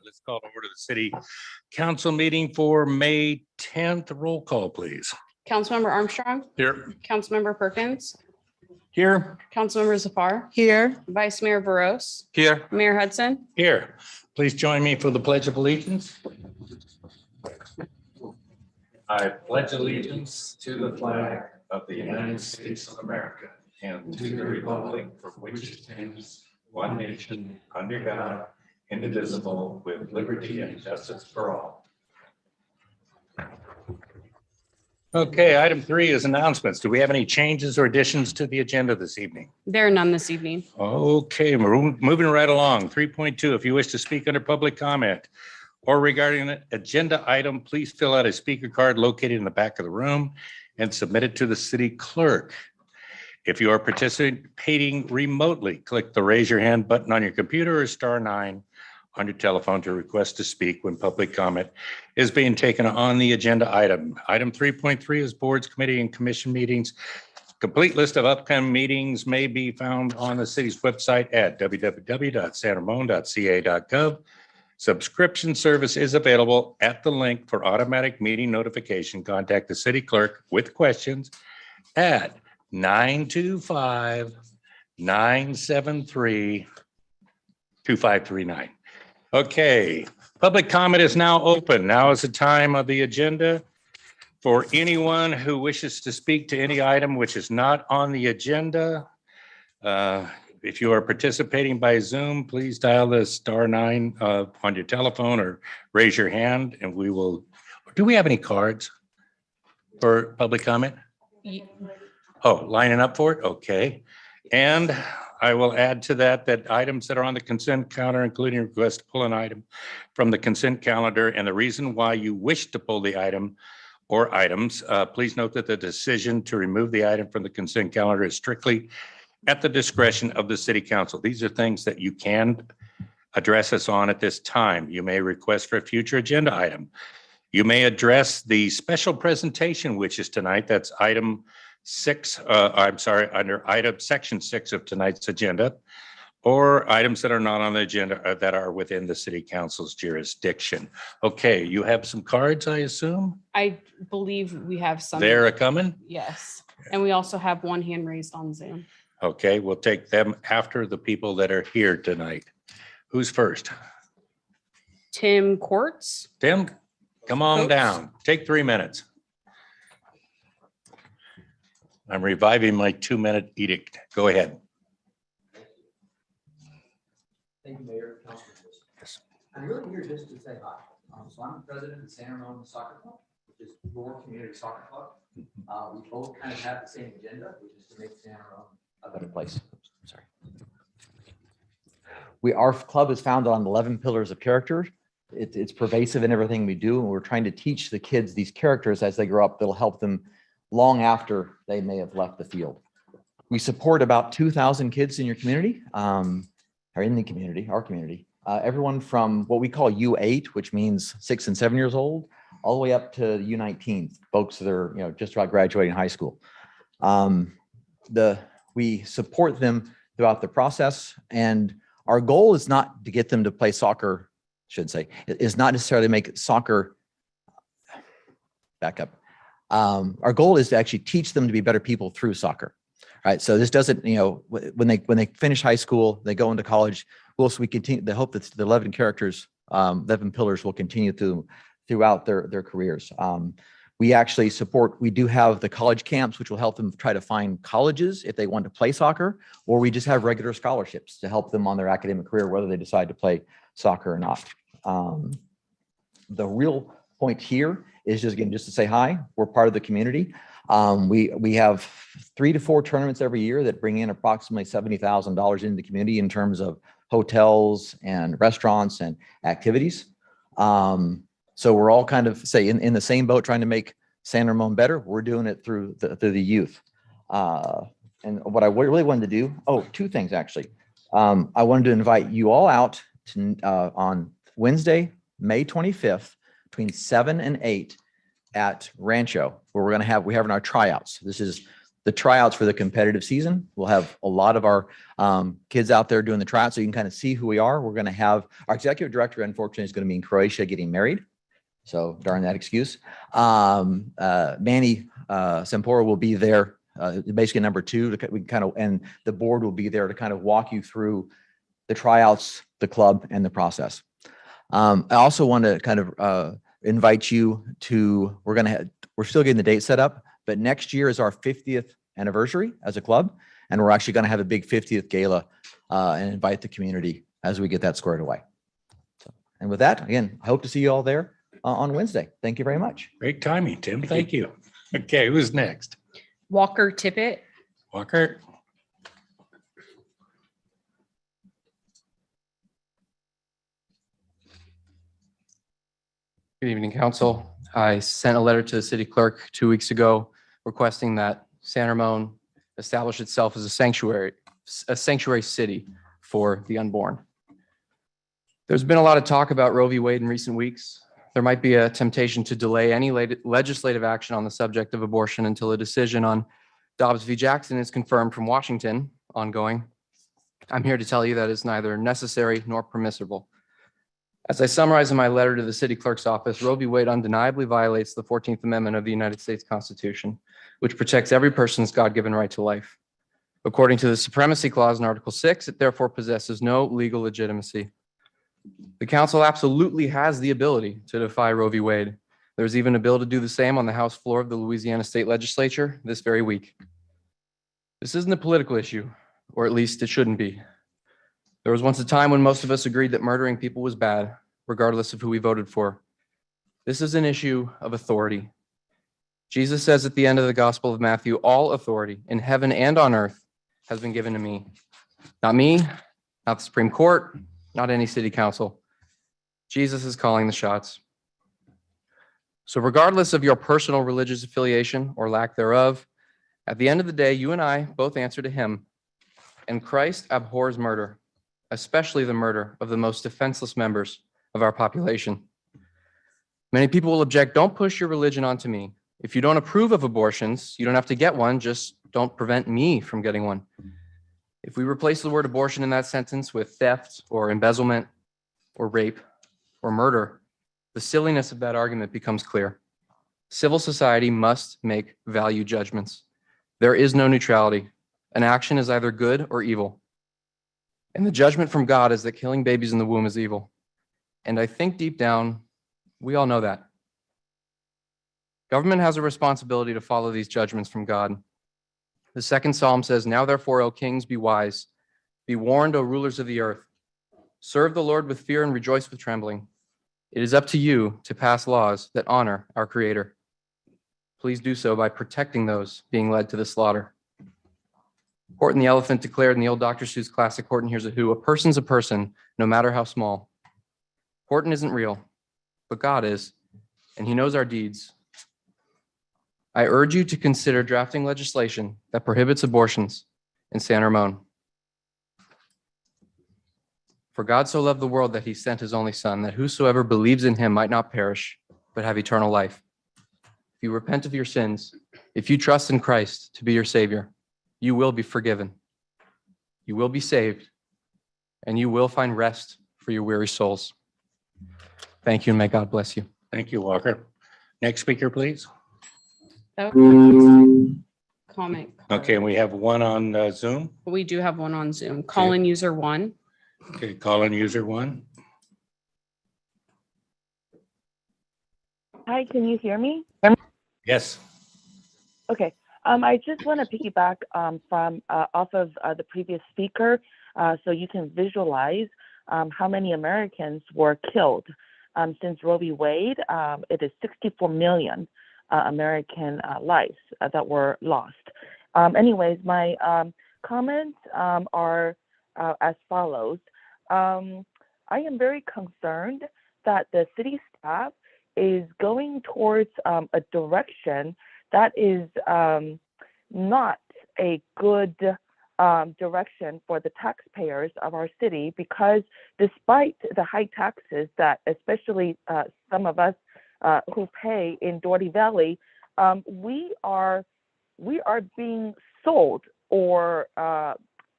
Let's call to order the city council meeting for May 10th. Roll call, please. Councilmember Armstrong. Here. Councilmember Perkins. Here. Councilmember Zafar. Here. Vice Mayor Veros. Here. Mayor Hudson. Here. Please join me for the Pledge of Allegiance. I pledge allegiance to the flag of the United States of America and to the republic for which it stands, one nation, under God, indivisible, with liberty and justice for all. Okay, item 3 is announcements. Do we have any changes or additions to the agenda this evening? There are none this evening. Okay, we're moving right along. 3.2, if you wish to speak under public comment or regarding an agenda item, please fill out a speaker card located in the back of the room and submit it to the city clerk. If you are participating remotely, click the raise your hand button on your computer or *9 on your telephone to request to speak when public comment is being taken on the agenda item. Item 3.3 is boards, committee, and commission meetings. Complete list of upcoming meetings may be found on the city's website at www.sanramon.ca.gov. Subscription service is available at the link for automatic meeting notification. Contact the city clerk with questions at 925-973-2539. Okay, public comment is now open. Now is the time of the agenda for anyone who wishes to speak to any item which is not on the agenda. If you are participating by Zoom, please dial the *9 on your telephone or raise your hand and we will. Do we have any cards for public comment? Oh, lining up for it? Okay. And I will add to that items that are on the consent calendar, including request to pull an item from the consent calendar and the reason why you wish to pull the item or items, please note that the decision to remove the item from the consent calendar is strictly at the discretion of the city council. These are things that you can address us on at this time. You may request for a future agenda item. You may address the special presentation, which is tonight. That's item 6, under item section 6 of tonight's agenda, or items that are not on the agenda that are within the city council's jurisdiction. Okay, you have some cards, I assume? I believe we have some. They're coming? Yes. And we also have one hand raised on Zoom. Okay, we'll take them after the people that are here tonight. Who's first? Tim Quartz. Tim, come on Coates. down. Take 3 minutes. I'm reviving my 2-minute edict. Go ahead. Thank you, Mayor. Yes. I'm really here just to say hi. So I'm the president of the San Ramon Soccer Club, which is your community soccer club. We both kind of have the same agenda, which is to make San Ramon a better place. Sorry. Our club is founded on 11 pillars of character. It's pervasive in everything we do, and we're trying to teach the kids these characters as they grow up that'll help them long after they may have left the field. We support about 2,000 kids in your community, or in the community, our community. Everyone from what we call U8, which means 6 and 7 years old, all the way up to U19, folks that are just about graduating high school. We support them throughout the process, and our goal is not to get them to play soccer. Is not necessarily make soccer. Back up. Our goal is to actually teach them to be better people through soccer. Right. So this doesn't, when they finish high school, they go into college. We continue. The hope that the 11 characters, 11 pillars will continue throughout their careers. We actually support. We do have the college camps, which will help them try to find colleges if they want to play soccer, or we just have regular scholarships to help them on their academic career, whether they decide to play soccer or not. The real point here is just to say hi. We're part of the community. We have 3 to 4 tournaments every year that bring in approximately $70,000 into the community in terms of hotels and restaurants and activities. So we're all kind of in the same boat trying to make San Ramon better. We're doing it through the youth. And what I really wanted to do, 2 things actually. I wanted to invite you all out to on Wednesday, May 25th, between 7 and 8 at Rancho, where we're having our tryouts. This is the tryouts for the competitive season. We'll have a lot of our kids out there doing the tryouts, so you can kind of see who we are. We're going to have our executive director, unfortunately, is going to be in Croatia getting married. So darn that excuse. Manny Sempora will be there, basically number 2. We kind of, and the board will be there to kind of walk you through the tryouts, the club, and the process. I also want to kind of invite you to, we're still getting the date set up, but next year is our 50th anniversary as a club. And we're actually going to have a big 50th gala and invite the community as we get that squared away. So, and with that, again, I hope to see you all there on Wednesday. Thank you very much. Great timing, Tim. Thank you. Okay, who's next? Walker Tippett. Walker? Good evening, Council. I sent a letter to the city clerk 2 weeks ago requesting that San Ramon establish itself as a sanctuary city for the unborn. There's been a lot of talk about Roe v. Wade in recent weeks. There might be a temptation to delay any legislative action on the subject of abortion until a decision on Dobbs v. Jackson is confirmed from Washington ongoing. I'm here to tell you that it's neither necessary nor permissible. As I summarize in my letter to the city clerk's office, Roe v. Wade undeniably violates the 14th Amendment of the United States Constitution, which protects every person's God-given right to life. According to the Supremacy Clause in Article 6, it therefore possesses no legal legitimacy. The council absolutely has the ability to defy Roe v. Wade. There's even a bill to do the same on the House floor of the Louisiana State Legislature this very week. This isn't a political issue, or at least it shouldn't be. There was once a time when most of us agreed that murdering people was bad, regardless of who we voted for. This is an issue of authority. Jesus says at the end of the Gospel of Matthew, all authority in heaven and on earth has been given to me. Not me, not the Supreme Court, not any city council. Jesus is calling the shots. So regardless of your personal religious affiliation or lack thereof, at the end of the day, you and I both answer to him. And Christ abhors murder, especially the murder of the most defenseless members of our population. Many people will object, don't push your religion onto me. If you don't approve of abortions, you don't have to get one, just don't prevent me from getting one. If we replace the word abortion in that sentence with theft or embezzlement or rape or murder, the silliness of that argument becomes clear. Civil society must make value judgments. There is no neutrality. An action is either good or evil. And the judgment from God is that killing babies in the womb is evil. And I think deep down, we all know that. Government has a responsibility to follow these judgments from God. The second Psalm says, now therefore, O kings, be wise. Be warned, O rulers of the earth. Serve the Lord with fear and rejoice with trembling. It is up to you to pass laws that honor our Creator. Please do so by protecting those being led to the slaughter. Horton the elephant declared in the old Dr. Seuss classic, Horton Hears a Who, a person's a person, no matter how small. Horton isn't real, but God is, and he knows our deeds. I urge you to consider drafting legislation that prohibits abortions in San Ramon. For God so loved the world that he sent his only Son, that whosoever believes in him might not perish, but have eternal life. If you repent of your sins, if you trust in Christ to be your Savior, you will be forgiven. You will be saved, and you will find rest for your weary souls. Thank you, and may God bless you. Thank you, Walker. Next speaker, please. That would comment. Okay, and we have one on Zoom. We do have one on Zoom. Call-in user 1. Okay, call in user 1. Hi, can you hear me? Yes. Okay. I just want to piggyback from off of the previous speaker, so you can visualize how many Americans were killed since Roe v. Wade. It is 64 million American lives that were lost. Anyways, my comments are as follows. I am very concerned that the city staff is going towards a direction that is not a good direction for the taxpayers of our city, because despite the high taxes that especially some of us who pay in Doherty Valley, we are we are being sold or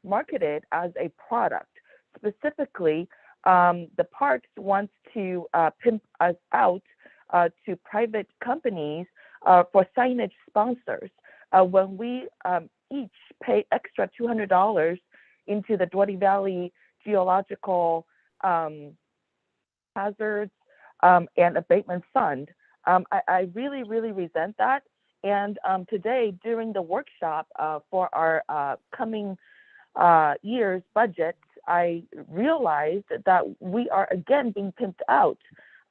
marketed as a product. Specifically, the parks wants to pimp us out to private companies for signage sponsors. When we each pay extra $200 into the Doherty Valley Geological Hazards and Abatement Fund, I really, really resent that. And today, during the workshop for our coming year's budget, I realized that we are again being pimped out,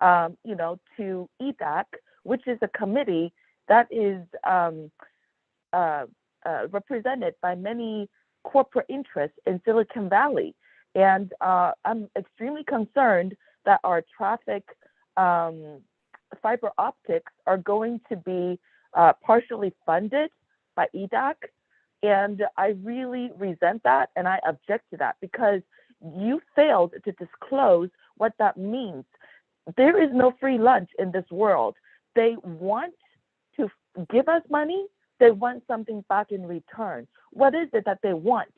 to EDAC, which is a committee that is represented by many corporate interests in Silicon Valley. And I'm extremely concerned that our traffic fiber optics are going to be partially funded by EDAC. And I really resent that, and I object to that because you failed to disclose what that means. There is no free lunch in this world. They want to give us money. They want something back in return. What is it that they want?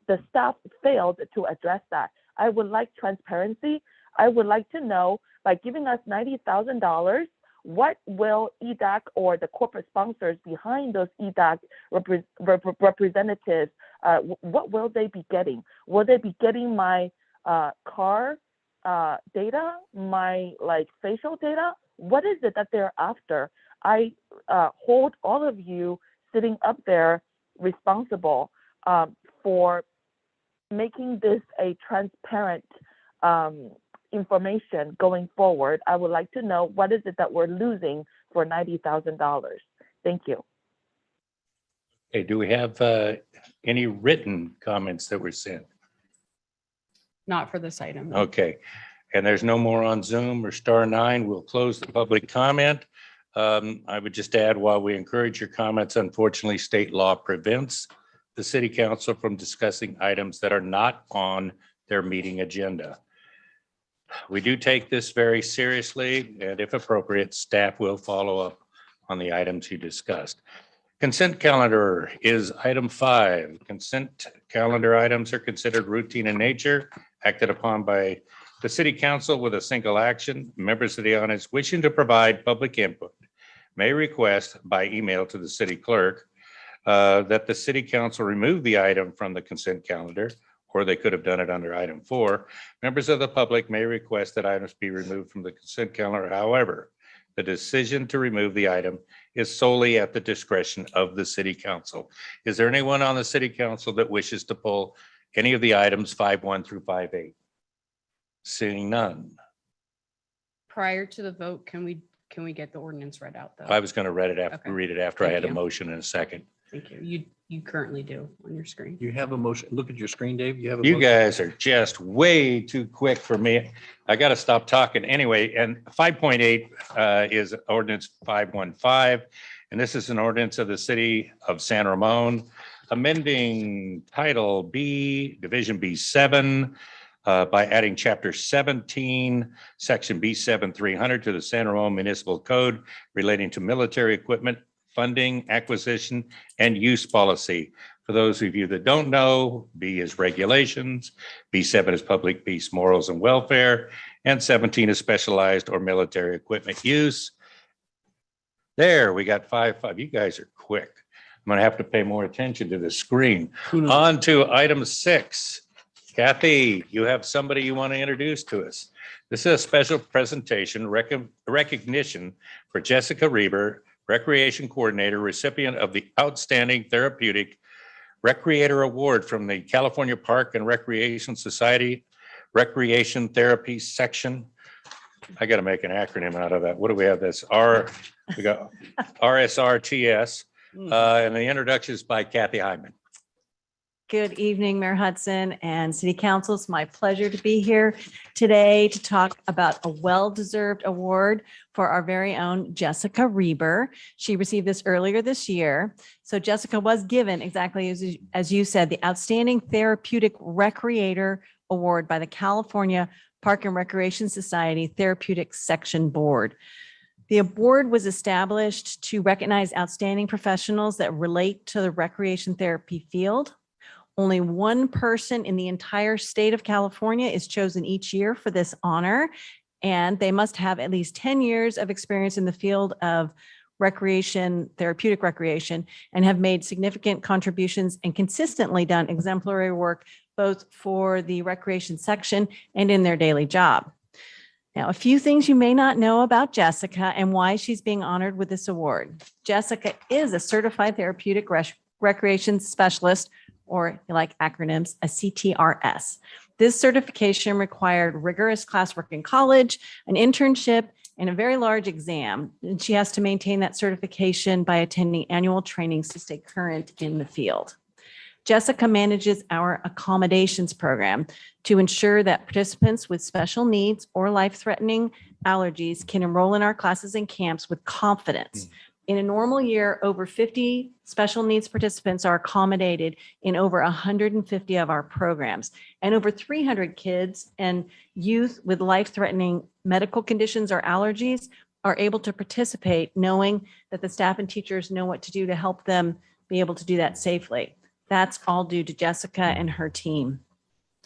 The staff failed to address that. I would like transparency. I would like to know, by giving us $90,000, what will EDAC or the corporate sponsors behind those EDAC representatives, what will they be getting? Will they be getting my car data, my facial data? What is it that they're after? I hold all of you sitting up there responsible for making this a transparent information going forward. I would like to know, what is it that we're losing for $90,000? Thank you. Okay, do we have any written comments that were sent? Not for this item. Okay, and there's no more on Zoom or *9. We'll close the public comment. I would just add, while we encourage your comments, unfortunately, state law prevents the city council from discussing items that are not on their meeting agenda. We do take this very seriously, and if appropriate, staff will follow up on the items you discussed. Consent calendar is item 5. Consent calendar items are considered routine in nature, acted upon by the city council with a single action. Members of the audience wishing to provide public input may request by email to the city clerk that the city council remove the item from the consent calendar, or they could have done it under item 4. Members of the public may request that items be removed from the consent calendar. However, the decision to remove the item is solely at the discretion of the city council. Is there anyone on the city council that wishes to pull any of the items 5.1 through 5.8? Seeing none. Prior to the vote, can we get the ordinance read out though? I was going to read it after I Thank had a you. motion and a second. Thank you. You currently do on your screen. You have a motion. Look at your screen, Dave. You have a You motion. guys are just way too quick for me. I got to stop talking anyway. And 5.8 is ordinance 515. And this is an ordinance of the city of San Ramon, amending Title B, Division B7, by adding Chapter 17, Section B7 300 to the San Ramon Municipal Code relating to military equipment, funding, acquisition, and use policy. For those of you that don't know, B is regulations, B7 is public peace, morals, and welfare, and 17 is specialized or military equipment use. There, we got 5.5. You guys are quick. I'm going to have to pay more attention to the screen. On to item 6. Kathy, you have somebody you want to introduce to us. This is a special presentation recognition for Jessica Rieber, Recreation Coordinator, recipient of the Outstanding Therapeutic Recreator Award from the California Park and Recreation Society Recreation Therapy Section. I got to make an acronym out of that. What do we have? We got RSRTS, and the introduction is by Kathy Hyman. Good evening, Mayor Hudson and City Council. It's my pleasure to be here today to talk about a well-deserved award for our very own Jessica Rieber. She received this earlier this year. So Jessica was given, exactly as you said, the Outstanding Therapeutic Recreator Award by the California Park and Recreation Society Therapeutic Section Board. The award was established to recognize outstanding professionals that relate to the recreation therapy field. Only one person in the entire state of California is chosen each year for this honor, and they must have at least 10 years of experience in the field of recreation, therapeutic recreation, and have made significant contributions and consistently done exemplary work both for the recreation section and in their daily job. Now, a few things you may not know about Jessica and why she's being honored with this award. Jessica is a certified therapeutic recreation specialist, or you like acronyms, a CTRS. This certification required rigorous classwork in college, an internship, and a very large exam. And she has to maintain that certification by attending annual trainings to stay current in the field. Jessica manages our accommodations program to ensure that participants with special needs or life-threatening allergies can enroll in our classes and camps with confidence. In a normal year, over 50 special needs participants are accommodated in over 150 of our programs, and over 300 kids and youth with life-threatening medical conditions or allergies are able to participate, knowing that the staff and teachers know what to do to help them be able to do that safely. That's all due to Jessica and her team.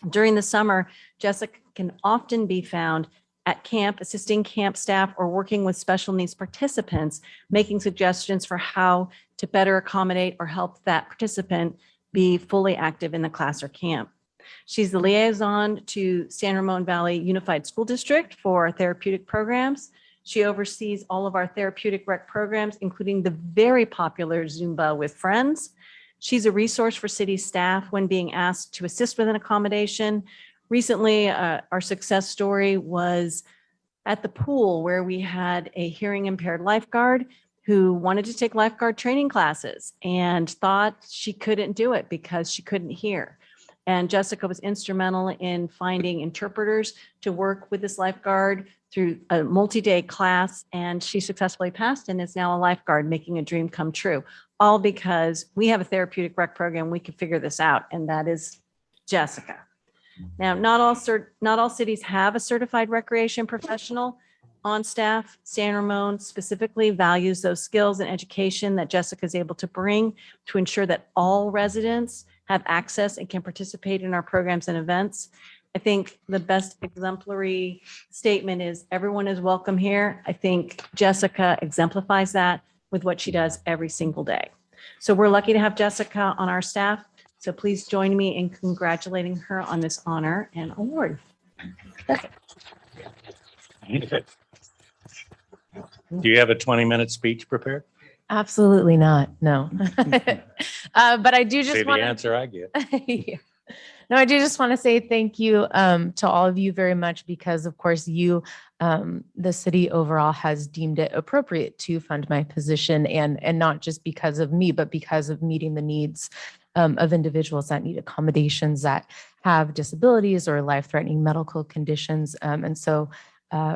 During the summer, Jessica can often be found at camp, assisting camp staff or working with special needs participants, making suggestions for how to better accommodate or help that participant be fully active in the class or camp. She's the liaison to San Ramon Valley Unified School District for our therapeutic programs. She oversees all of our therapeutic rec programs, including the very popular Zumba with Friends. She's a resource for city staff when being asked to assist with an accommodation. Recently, our success story was at the pool where we had a hearing impaired lifeguard who wanted to take lifeguard training classes and thought she couldn't do it because she couldn't hear. And Jessica was instrumental in finding interpreters to work with this lifeguard through a multi-day class, and she successfully passed and is now a lifeguard, making a dream come true. All because we have a therapeutic rec program, we can figure this out, and that is Jessica. Now, not all cities have a certified recreation professional on staff. San Ramon specifically values those skills and education that Jessica is able to bring to ensure that all residents have access and can participate in our programs and events. I think the best exemplary statement is everyone is welcome here. I think Jessica exemplifies that with what she does every single day. So we're lucky to have Jessica on our staff. So please join me in congratulating her on this honor and award. Do you have a 20-minute speech prepared? Absolutely not. No. But I do Say just the want answer I get. Yeah. No, I do just want to say thank you to all of you very much, because of course you, the city overall has deemed it appropriate to fund my position, and not just because of me, but because of meeting the needs of individuals that need accommodations, that have disabilities or life-threatening medical conditions. And so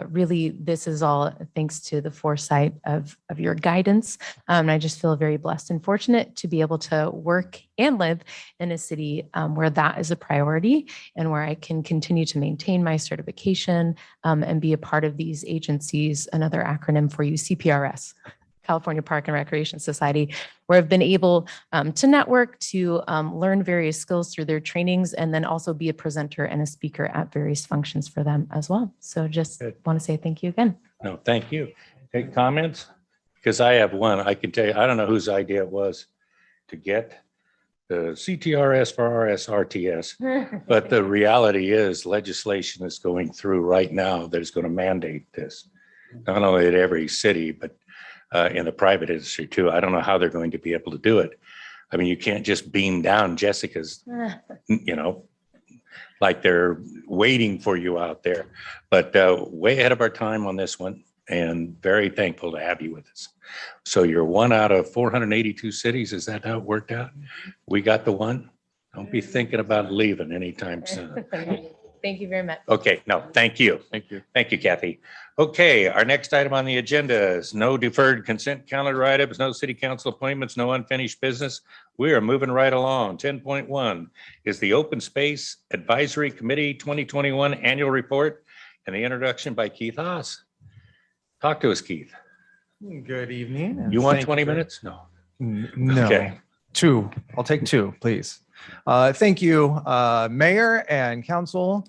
really, this is all thanks to the foresight of your guidance. And I just feel very blessed and fortunate to be able to work and live in a city where that is a priority, and where I can continue to maintain my certification and be a part of these agencies. Another acronym for you, CPRS, California Park and Recreation Society, where I've been able to network, to learn various skills through their trainings, and then also be a presenter and a speaker at various functions for them as well. So just want to say thank you again. No, thank you. Take comments? Because I have one. I can tell you, I don't know whose idea it was to get the CTRS for RSRTS, but the reality is legislation is going through right now that is going to mandate this, not only at every city, but in the private industry too. I don't know how they're going to be able to do it. I mean, you can't just beam down Jessica's, like they're waiting for you out there. But way ahead of our time on this one, and very thankful to have you with us. So you're one out of 482 cities. Is that how it worked out? We got the one. Don't be thinking about leaving anytime soon. Thank you very much. Okay, no, thank you. Thank you. Thank you, Kathy. Okay, our next item on the agenda is no deferred consent calendar items, no city council appointments, no unfinished business. We are moving right along. 10.1 is the Open Space Advisory Committee 2021 Annual Report, and the introduction by Keith Haas. Talk to us, Keith. Good evening. and You want thank 20 for- minutes? No. No. Okay. 2. I'll take 2, please. Thank you, Mayor and Council.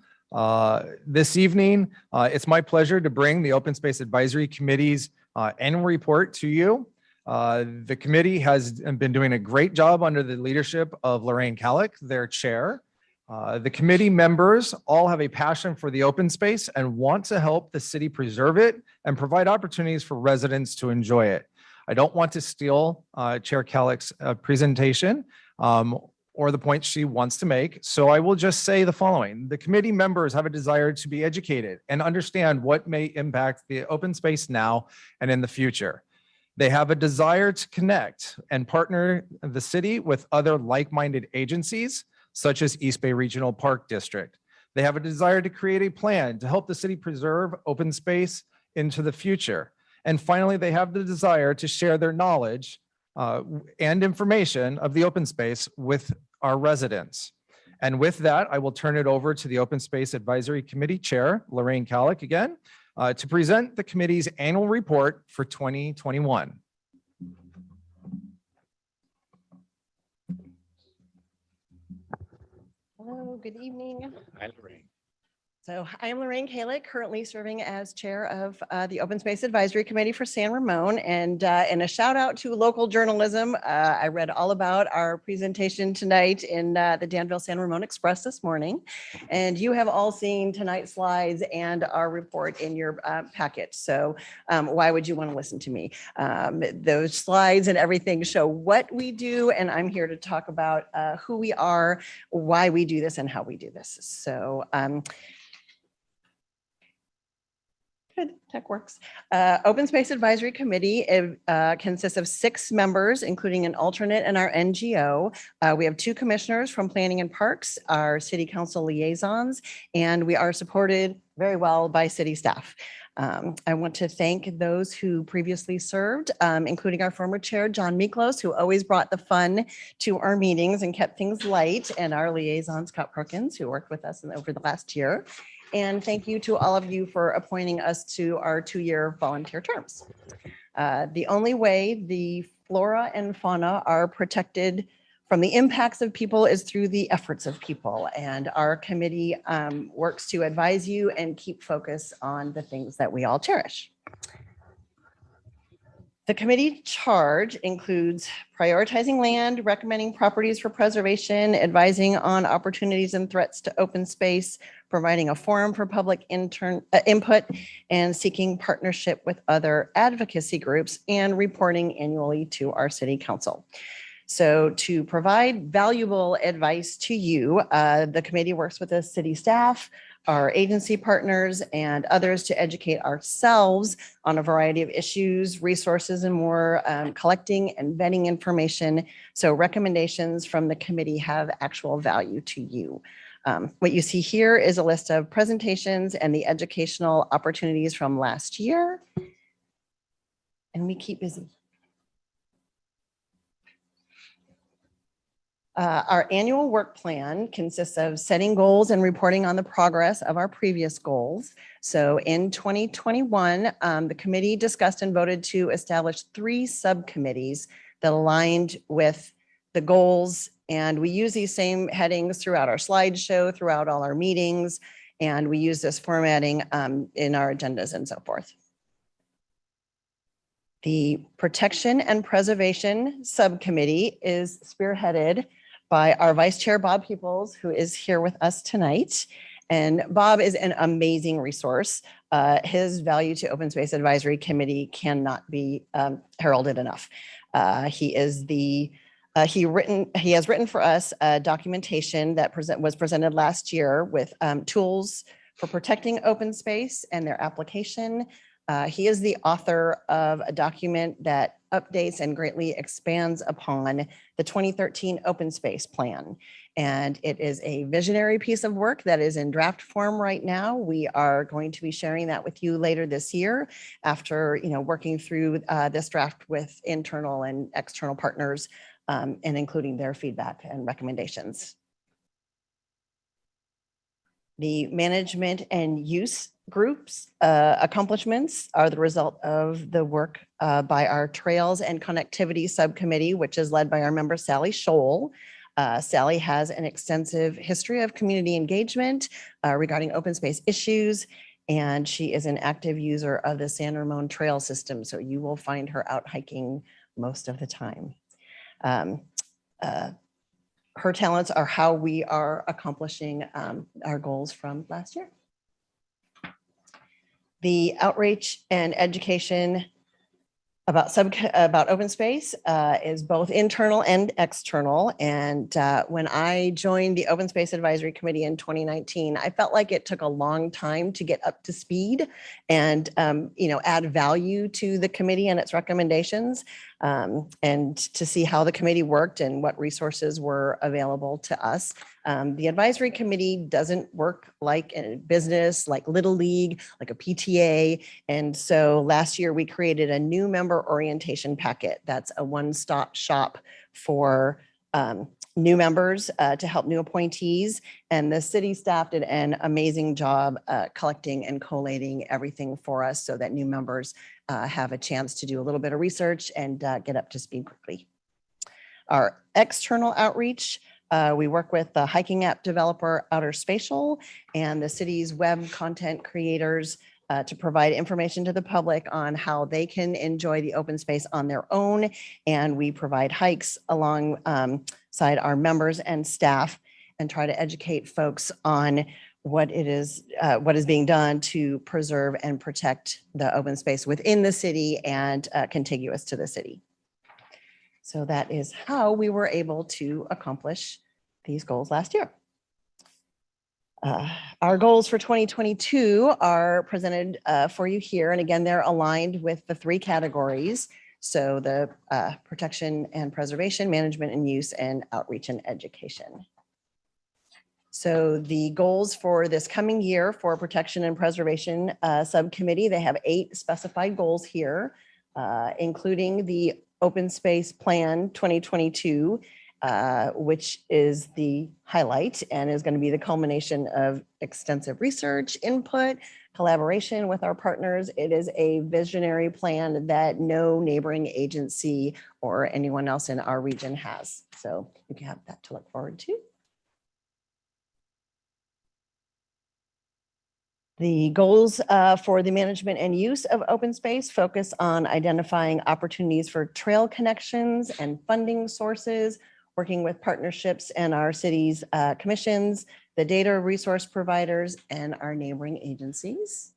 This evening, it's my pleasure to bring the Open Space Advisory Committee's annual report to you. The committee has been doing a great job under the leadership of Lorraine Kallick, their chair. The committee members all have a passion for the open space and want to help the city preserve it and provide opportunities for residents to enjoy it. I don't want to steal Chair Kallick's presentation or the point she wants to make, so I will just say the following. The committee members have a desire to be educated and understand what may impact the open space now and in the future. They have a desire to connect and partner the city with other like-minded agencies, such as East Bay Regional Park District. They have a desire to create a plan to help the city preserve open space into the future. And finally, they have the desire to share their knowledge and information of the open space with our residents. And with that, I will turn it over to the Open Space Advisory Committee Chair, Lorraine Kallick again, to present the committee's annual report for 2021. Hello, good evening. Hi, Lorraine. So I am Lorraine Kallick, currently serving as chair of the Open Space Advisory Committee for San Ramon. And a shout out to local journalism. I read all about our presentation tonight in the Danville San Ramon Express this morning. And you have all seen tonight's slides and our report in your packet. So why would you want to listen to me? Those slides and everything show what we do. And I'm here to talk about who we are, why we do this, and how we do this. So good, tech works. Open Space Advisory Committee consists of 6 members, including an alternate and our NGO. We have 2 commissioners from Planning and Parks, our city council liaisons, and we are supported very well by city staff. I want to thank those who previously served, including our former chair, John Miklos, who always brought the fun to our meetings and kept things light, and our liaison, Scott Perkins, who worked with us over the last year. And thank you to all of you for appointing us to our 2-year volunteer terms. The only way the flora and fauna are protected from the impacts of people is through the efforts of people. And our committee works to advise you and keep focus on the things that we all cherish. The committee charge includes prioritizing land, recommending properties for preservation, advising on opportunities and threats to open space, providing a forum for public input, and seeking partnership with other advocacy groups, and reporting annually to our city council. So to provide valuable advice to you, the committee works with the city staff, our agency partners, and others to educate ourselves on a variety of issues, resources, and more, collecting and vetting information. So recommendations from the committee have actual value to you. What you see here is a list of presentations and the educational opportunities from last year. And we keep busy. Our annual work plan consists of setting goals and reporting on the progress of our previous goals. So in 2021, the committee discussed and voted to establish 3 subcommittees that aligned with the goals. And we use these same headings throughout our slideshow, throughout all our meetings, and we use this formatting in our agendas and so forth. The Protection and Preservation Subcommittee is spearheaded by our Vice Chair, Bob Peoples, who is here with us tonight. And Bob is an amazing resource. His value to Open Space Advisory Committee cannot be heralded enough. He has written for us documentation that was presented last year with tools for protecting open space and their application. He is the author of a document that updates and greatly expands upon the 2013 Open Space Plan. And it is a visionary piece of work that is in draft form right now. We are going to be sharing that with you later this year after working through this draft with internal and external partners and including their feedback and recommendations. The management and use groups accomplishments are the result of the work by our Trails and Connectivity Subcommittee, which is led by our member Sally Scholl. Sally has an extensive history of community engagement regarding open space issues, and she is an active user of the San Ramon Trail system. So you will find her out hiking most of the time. Her talents are how we are accomplishing our goals from last year. The outreach and education about open space is both internal and external. And when I joined the Open Space Advisory Committee in 2019, I felt like it took a long time to get up to speed and add value to the committee and its recommendations, and to see how the committee worked and what resources were available to us. The advisory committee doesn't work like a business, like Little League, like a PTA. And so last year we created a new member orientation packet. That's a one-stop shop for new members to help new appointees. And the city staff did an amazing job collecting and collating everything for us so that new members have a chance to do a little bit of research and get up to speed quickly. Our external outreach, we work with the hiking app developer Outer Spatial and the city's web content creators to provide information to the public on how they can enjoy the open space on their own. And we provide hikes alongside our members and staff and try to educate folks on what is being done to preserve and protect the open space within the city and contiguous to the city. So that is how we were able to accomplish these goals last year. Our goals for 2022 are presented for you here. And again, they're aligned with the three categories. So the protection and preservation, management and use, and outreach and education. So the goals for this coming year for protection and preservation subcommittee, they have 8 specified goals here, including the Open Space Plan 2022, which is the highlight and is going to be the culmination of extensive research, input, collaboration with our partners. It is a visionary plan that no neighboring agency or anyone else in our region has. So you can have that to look forward to. The goals for the management and use of open space focus on identifying opportunities for trail connections and funding sources, working with partnerships and our city's commissions, the data resource providers, and our neighboring agencies.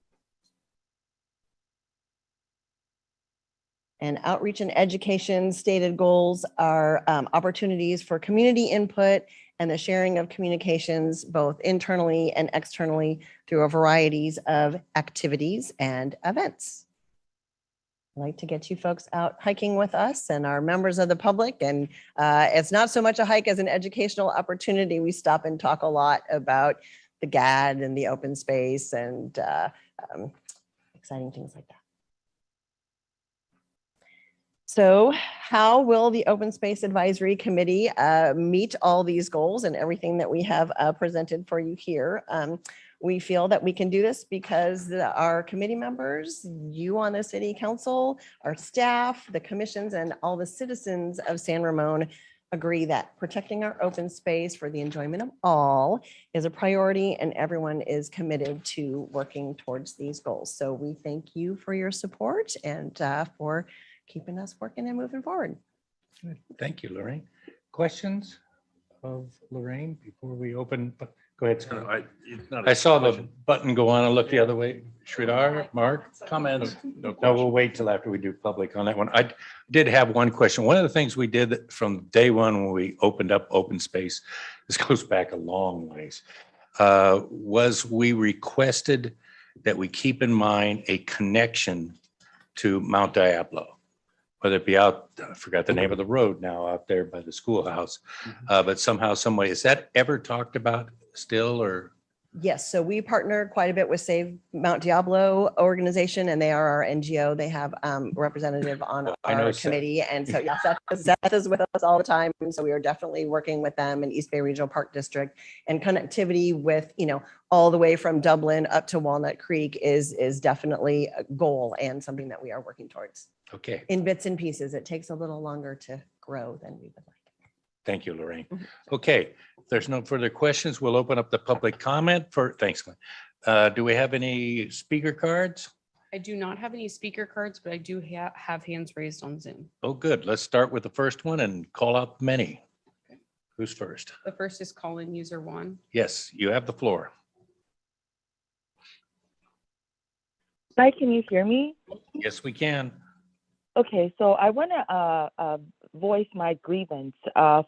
And outreach and education stated goals are opportunities for community input and the sharing of communications both internally and externally through a variety of activities and events. I'd like to get you folks out hiking with us and our members of the public. And it's not so much a hike as an educational opportunity. We stop and talk a lot about the GAD and the open space and exciting things like that. So how will the Open Space Advisory Committee meet all these goals and everything that we have presented for you here? We feel that we can do this because our committee members, you on the city council, our staff, the commissions, and all the citizens of San Ramon agree that protecting our open space for the enjoyment of all is a priority, and everyone is committed to working towards these goals. So we thank you for your support and for keeping us working and moving forward. Good. Thank you, Lorraine. Questions of Lorraine before we open? Go ahead, Scott. I saw the button go on and look the other way. Sridhar, Mark? Comments? No, we'll wait till after we do public on that one. I did have one question. One of the things we did from day one when we opened up open space, this goes back a long ways, was we requested that we keep in mind a connection to Mount Diablo. Whether it be out, I forgot the name of the road now out there by the schoolhouse, but somehow, some way, is that ever talked about still or? Yes, so we partner quite a bit with Save Mount Diablo organization, and they are our NGO. They have representative on I know our Seth. committee. And so, yeah, Seth is with us all the time. And so we are definitely working with them in East Bay Regional Park District, and connectivity with, all the way from Dublin up to Walnut Creek is definitely a goal and something that we are working towards Okay, in bits and pieces. It takes a little longer to grow than we would like. thank you, Lorraine. Mhm. Okay, if there's no further questions, we'll open up the public comment thanks, Glenn. Do we have any speaker cards? I do not have any speaker cards, but I do have hands raised on Zoom. Oh, good. Let's start with the first one and call out many. Who's first? The first is call-in user 1. Yes, you have the floor. Hi, can you hear me? Yes, we can. Okay, so I want to voice my grievance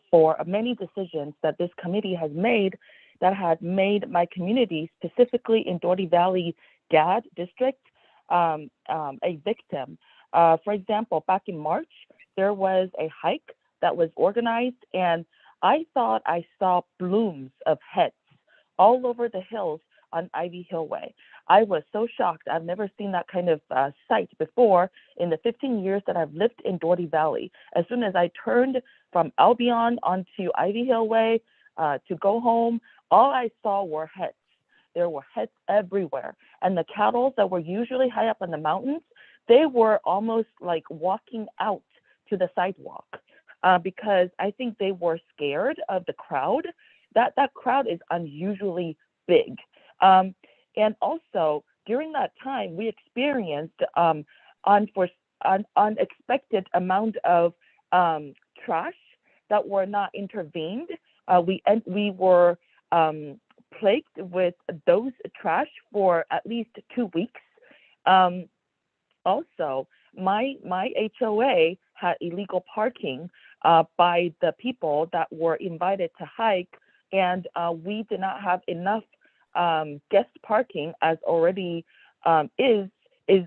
for many decisions that this committee has made that had made my community, specifically in Doherty Valley GAD district, a victim. For example, back in March, there was a hike that was organized, and I thought I saw blooms of heads all over the hills on Ivy Hill Way. I was so shocked. I've never seen that kind of sight before in the 15 years that I've lived in Doherty Valley. As soon as I turned from Albion onto Ivy Hill Way to go home, all I saw were heads. There were heads everywhere. And the cattle that were usually high up on the mountains, they were almost like walking out to the sidewalk because I think they were scared of the crowd. That crowd is unusually big. And also during that time, we experienced unexpected amount of trash that were not intervened. We were plagued with those trash for at least 2 weeks. Also, my HOA had illegal parking by the people that were invited to hike, and we did not have enough guest parking as already is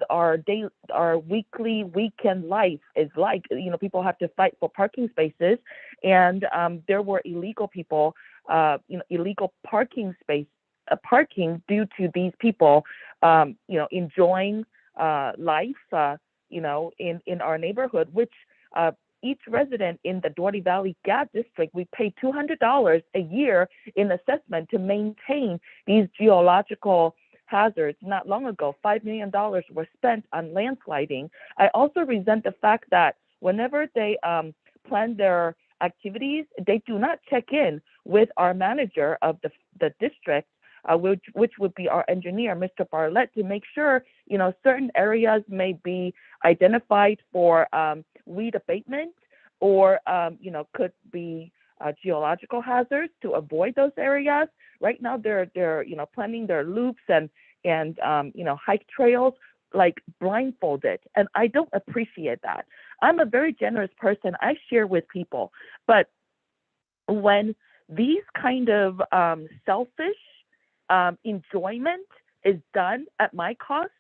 our weekly weekend life is like. People have to fight for parking spaces, and there were illegal people, illegal parking due to these people, enjoying life, in our neighborhood, which each resident in the Doherty Valley GAD district, we pay $200 a year in assessment to maintain these geological hazards. Not long ago, $5 million were spent on landsliding. I also resent the fact that whenever they plan their activities, they do not check in with our manager of the district, which would be our engineer, Mr. Bartlett, to make sure, certain areas may be identified for weed abatement or, could be geological hazards to avoid those areas. Right now, they're planning their loops and hike trails like blindfolded, and I don't appreciate that. I'm a very generous person. I share with people, but when these kind of selfish enjoyment is done at my cost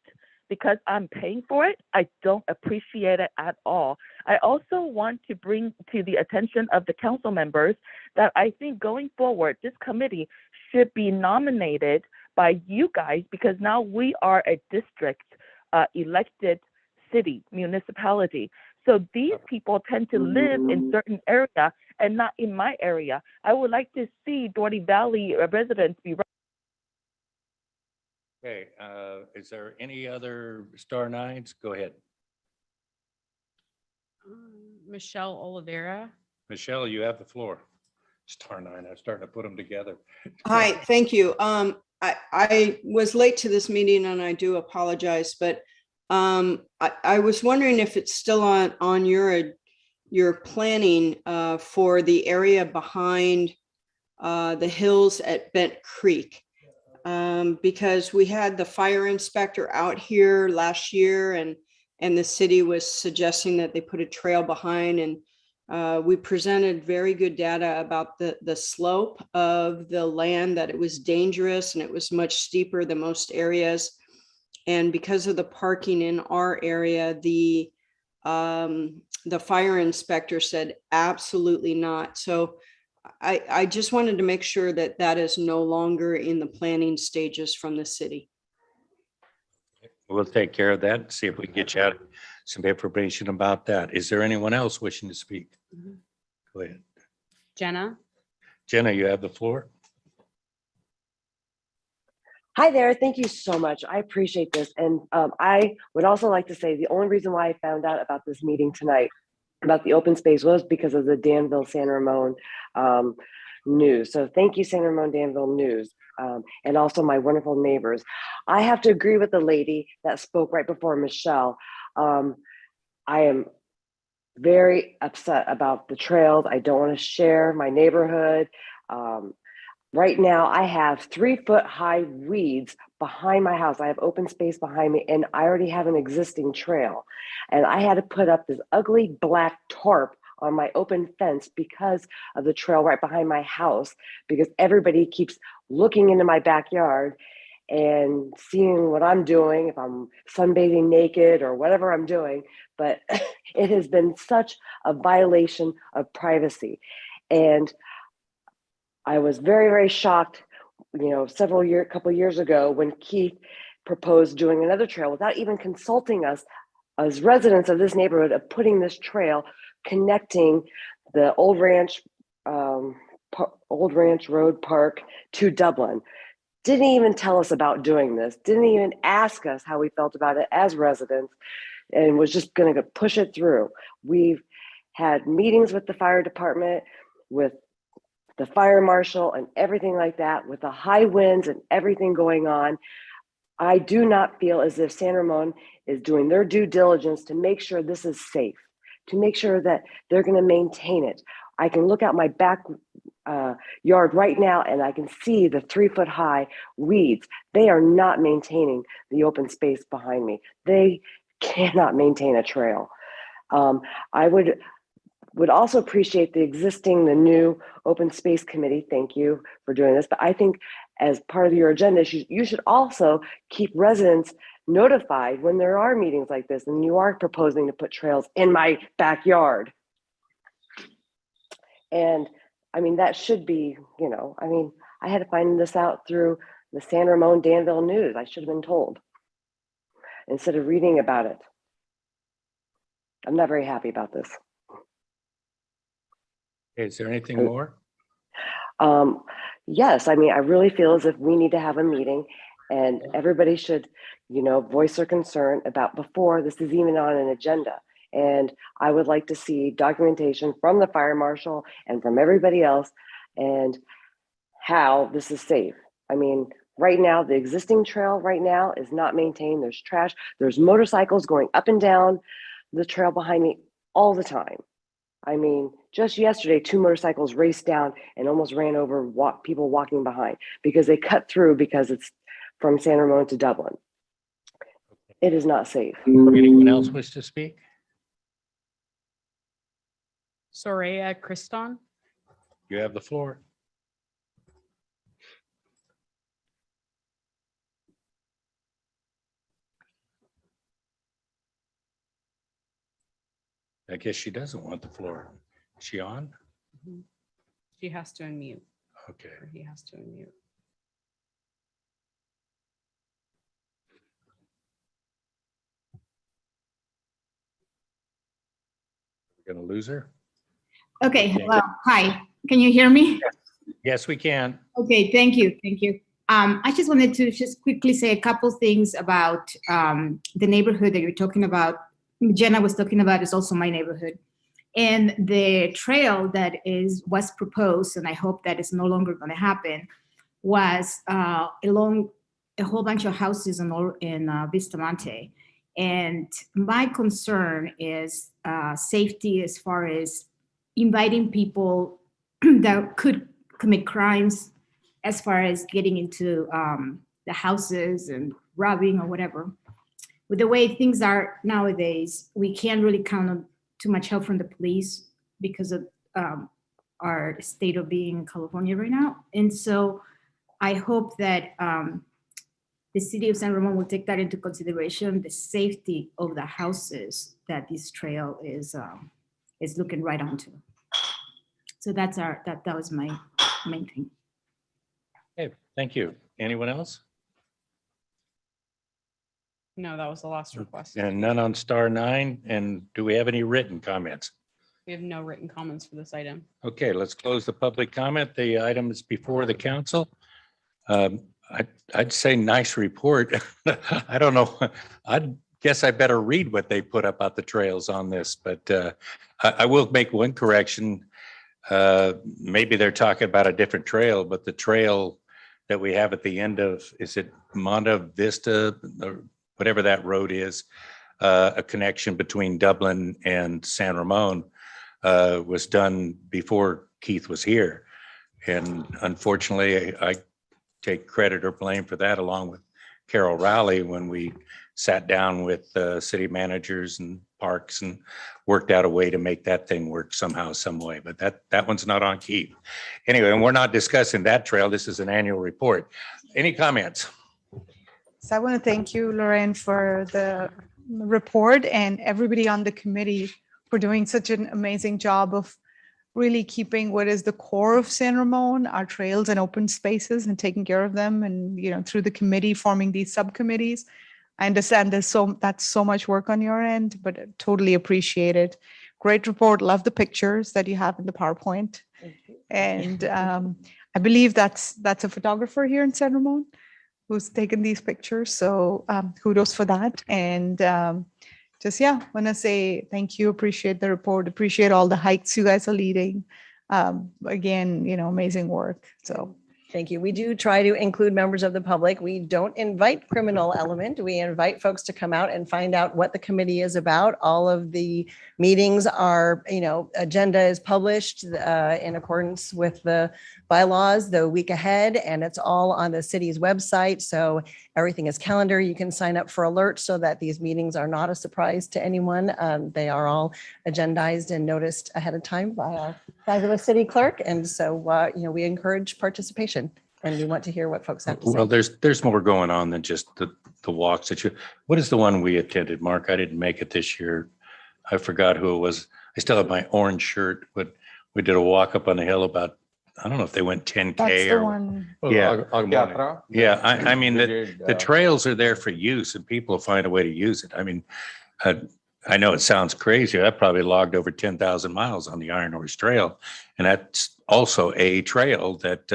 because I'm paying for it, I don't appreciate it at all. I also want to bring to the attention of the council members that I think going forward, this committee should be nominated by you guys, because now we are a district elected city, municipality. So these people tend to live in certain area and not in my area. I would like to see Doherty Valley residents be. Okay, is there any other star nines? Go ahead. Michelle Oliveira. Michelle, you have the floor. Star nine, I'm starting to put them together. Hi, thank you. I was late to this meeting and I do apologize, but I was wondering if it's still on your planning for the area behind the hills at Bent Creek. Because we had the fire inspector out here last year and the city was suggesting that they put a trail behind, and we presented very good data about the slope of the land, that it was dangerous and it was much steeper than most areas. And because of the parking in our area, the fire inspector said absolutely not. So I just wanted to make sure that that is no longer in the planning stages from the city. We'll take care of that, see if we can get you out some information about that. Is there anyone else wishing to speak? Mhm. Go ahead. Jenna? Jenna, you have the floor. Hi there. Thank you so much. I appreciate this. And I would also like to say the only reason why I found out about this meeting tonight about the open space was because of the Danville San Ramon news. So thank you, San Ramon Danville News. And also my wonderful neighbors. I have to agree with the lady that spoke right before Michelle. I am very upset about the trails. I don't want to share my neighborhood. Right now, I have 3-foot high weeds behind my house. I have open space behind me, and I already have an existing trail. And I had to put up this ugly black tarp on my open fence because of the trail right behind my house, because everybody keeps looking into my backyard and seeing what I'm doing, if I'm sunbathing naked or whatever I'm doing. But it has been such a violation of privacy. And I was very, very shocked, couple years ago when Keith proposed doing another trail without even consulting us as residents of this neighborhood of putting this trail connecting the Old Ranch Road Park to Dublin. Didn't even tell us about doing this, didn't even ask us how we felt about it as residents, and was just going to push it through. We've had meetings with the fire department, with the fire marshal and everything like that, with the high winds and everything going on. I do not feel as if San Ramon is doing their due diligence to make sure this is safe, to make sure that they're going to maintain it. I can look out my back yard right now and I can see the 3-foot high weeds. They are not maintaining the open space behind me. They cannot maintain a trail. I would also appreciate the new open space committee. Thank you for doing this. But I think as part of your agenda, you should also keep residents notified when there are meetings like this and you are proposing to put trails in my backyard. And I mean, that should be, I had to find this out through the San Ramon Danville News. I should have been told instead of reading about it. I'm not very happy about this. Is there anything more? Yes, I mean, I really feel as if we need to have a meeting and everybody should, voice their concern about before this is even on an agenda. And I would like to see documentation from the fire marshal and from everybody else and how this is safe. I mean, right now, the existing trail right now is not maintained. There's trash. There's motorcycles going up and down the trail behind me all the time. I mean, just yesterday, 2 motorcycles raced down and almost ran over people walking behind because they cut through because it's from San Ramon to Dublin. It is not safe. Anyone else wish to speak? Soraya Kriston? You have the floor. I guess she doesn't want the floor. Is she on? Mhm. She has to unmute, Okay. or he has to unmute. We're going to lose her? Okay, Okay. hello, hi, can you hear me? Yes, we can. Okay, thank you, thank you. I just wanted to just quickly say a couple things about the neighborhood that you're talking about. Jenna was talking about is also my neighborhood. And the trail that was proposed, and I hope that is no longer going to happen, was along a whole bunch of houses in Bustamante. And my concern is safety as far as inviting people that could commit crimes, as far as getting into the houses and robbing or whatever. With the way things are nowadays, we can't really count on too much help from the police because of our state of being in California right now. And so I hope that the city of San Ramon will take that into consideration, the safety of the houses that this trail is looking right onto. So that's that was my main thing. Okay, thank you. Anyone else? No, that was the last request. And none on star 9. And do we have any written comments? We have no written comments for this item. Okay, let's close the public comment. The item is before the council. I'd say nice report. I don't know. I guess I better read what they put up about the trails on this, but I will make one correction. Maybe they're talking about a different trail, but the trail that we have at the end of, is it Monta Vista or whatever that road is, a connection between Dublin and San Ramon, was done before Keith was here. And unfortunately, I take credit or blame for that, along with Carol Rowley, when we sat down with city managers and parks and worked out a way to make that thing work somehow, some way. But that one's not on Keith. Anyway, and we're not discussing that trail. This is an annual report. Any comments? So I want to thank you, Lorraine, for the report, and everybody on the committee for doing such an amazing job of really keeping what is the core of San Ramon, our trails and open spaces, and taking care of them. And, you know, through the committee, forming these subcommittees. I understand that's so much work on your end, but I totally appreciate it. Great report. Love the pictures that you have in the PowerPoint. And I believe that's a photographer here in San Ramon who's taken these pictures. So kudos for that. And just, want to say thank you. Appreciate the report. Appreciate all the hikes you guys are leading. Again, amazing work. So Thank you. We do try to include members of the public. We don't invite criminal element. We invite folks to come out and find out what the committee is about. All of the meetings are, agenda is published in accordance with the bylaws the week ahead, and it's all on the city's website. So everything is calendar. You can sign up for alerts so that these meetings are not a surprise to anyone. They are all agendized and noticed ahead of time by our fabulous city clerk. And so, we encourage participation, and we want to hear what folks have to say. Well, there's more going on than just the walks that what is the one we attended, Mark? I didn't make it this year. I forgot who it was. I still have my orange shirt, but we did a walk up on the hill about, I don't know if they went 10K that's the or one. Yeah. Yeah. I mean, the trails are there for use, and people will find a way to use it. I mean, I know it sounds crazy. I probably logged over 10,000 miles on the Iron Horse Trail. And that's also a trail that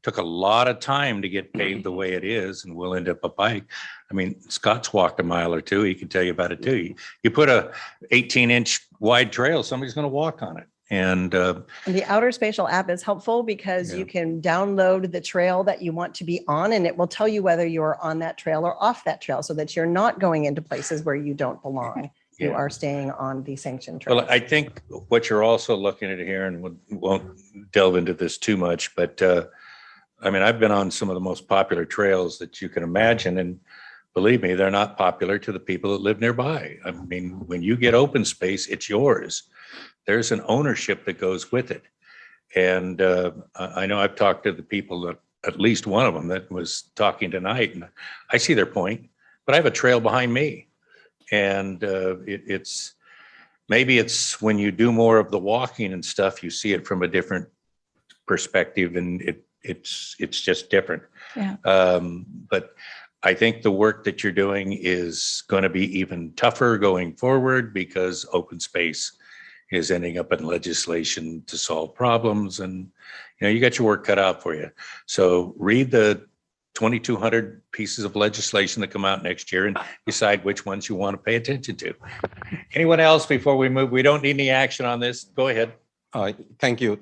took a lot of time to get paved the way it is, and will end up a bike. I mean, Scott's walked a mile or two. He can tell you about it too. You put a 18-inch wide trail, somebody's going to walk on it. And the Outer Spatial app is helpful because you can download the trail that you want to be on, and it will tell you whether you're on that trail or off that trail, so that you're not going into places where you don't belong. You are staying on the sanctioned trail. Well, I think what you're also looking at here, and we won't delve into this too much, but I mean, I've been on some of the most popular trails that you can imagine, and believe me, they're not popular to the people that live nearby. I mean, when you get open space, it's yours. There's an ownership that goes with it. And I know I've talked to the people, that at least one of them that was talking tonight, and I see their point, but I have a trail behind me. And maybe it's when you do more of the walking and stuff, you see it from a different perspective, and it's just different. Yeah. But I think the work that you're doing is going to be even tougher going forward, because open space is ending up in legislation to solve problems, and you got your work cut out for you. So read the 2,200 pieces of legislation that come out next year and decide which ones you want to pay attention to. Anyone else before we move? We don't need any action on this. Go ahead. Thank you.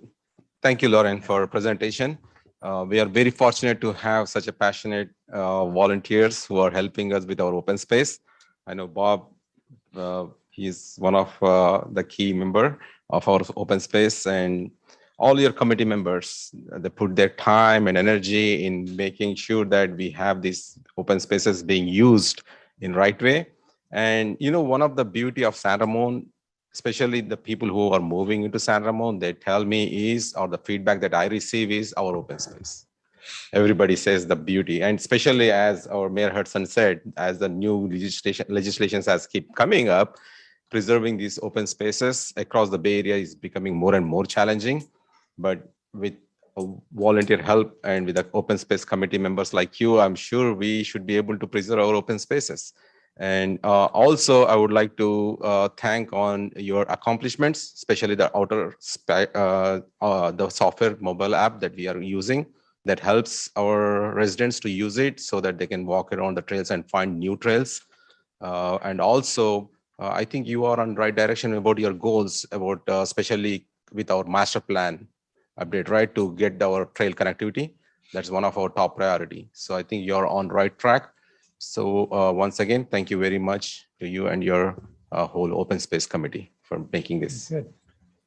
Thank you, Lauren, for presentation. We are very fortunate to have such a passionate volunteers who are helping us with our open space. I know Bob, he's one of the key member of our open space, and all your committee members, they put their time and energy in making sure that we have these open spaces being used in right way. And one of the beauty of San Ramon, especially the people who are moving into San Ramon, they tell me or the feedback that I receive is our open space. Everybody says the beauty, and especially as our Mayor Hudson said, as the new legislations has keep coming up, preserving these open spaces across the Bay Area is becoming more and more challenging. but with volunteer help and with the open space committee members like you, I'm sure we should be able to preserve our open spaces. And also, I would like to thank on your accomplishments, especially the the software mobile app that we are using that helps our residents to use it so that they can walk around the trails and find new trails. And also, I think you are on the right direction about your goals, about especially with our master plan update, right, to get our trail connectivity. That's one of our top priority. So I think you're on the right track. So once again, thank you very much to you and your whole open space committee for making this. Good.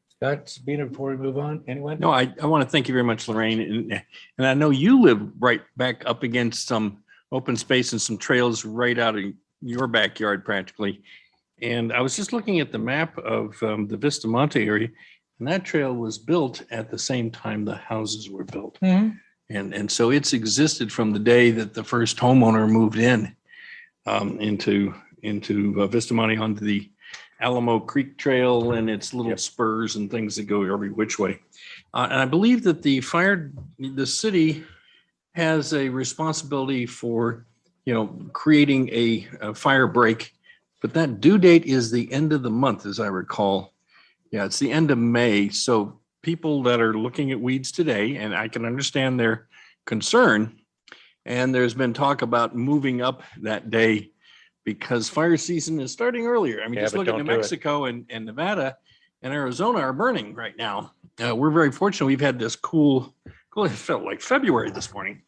Scott, Sabina, before we move on, anyone? No, I want to thank you very much, Lorraine. And I know you live right back up against some open space and some trails right out of your backyard practically. And I was just looking at the map of the Vista Monte area, and that trail was built at the same time the houses were built. And so it's existed from the day that the first homeowner moved in into Vista Monte onto the Alamo Creek Trail and its little spurs and things that go every which way. And I believe that the city has a responsibility for, creating a fire break, but that due date is the end of the month, as I recall. Yeah, it's the end of May. So people that are looking at weeds today, and I can understand their concern, and there's been talk about moving up that day because fire season is starting earlier. I mean, just look at New Mexico and Nevada and Arizona are burning right now. We're very fortunate. We've had this cool, it felt like February this morning,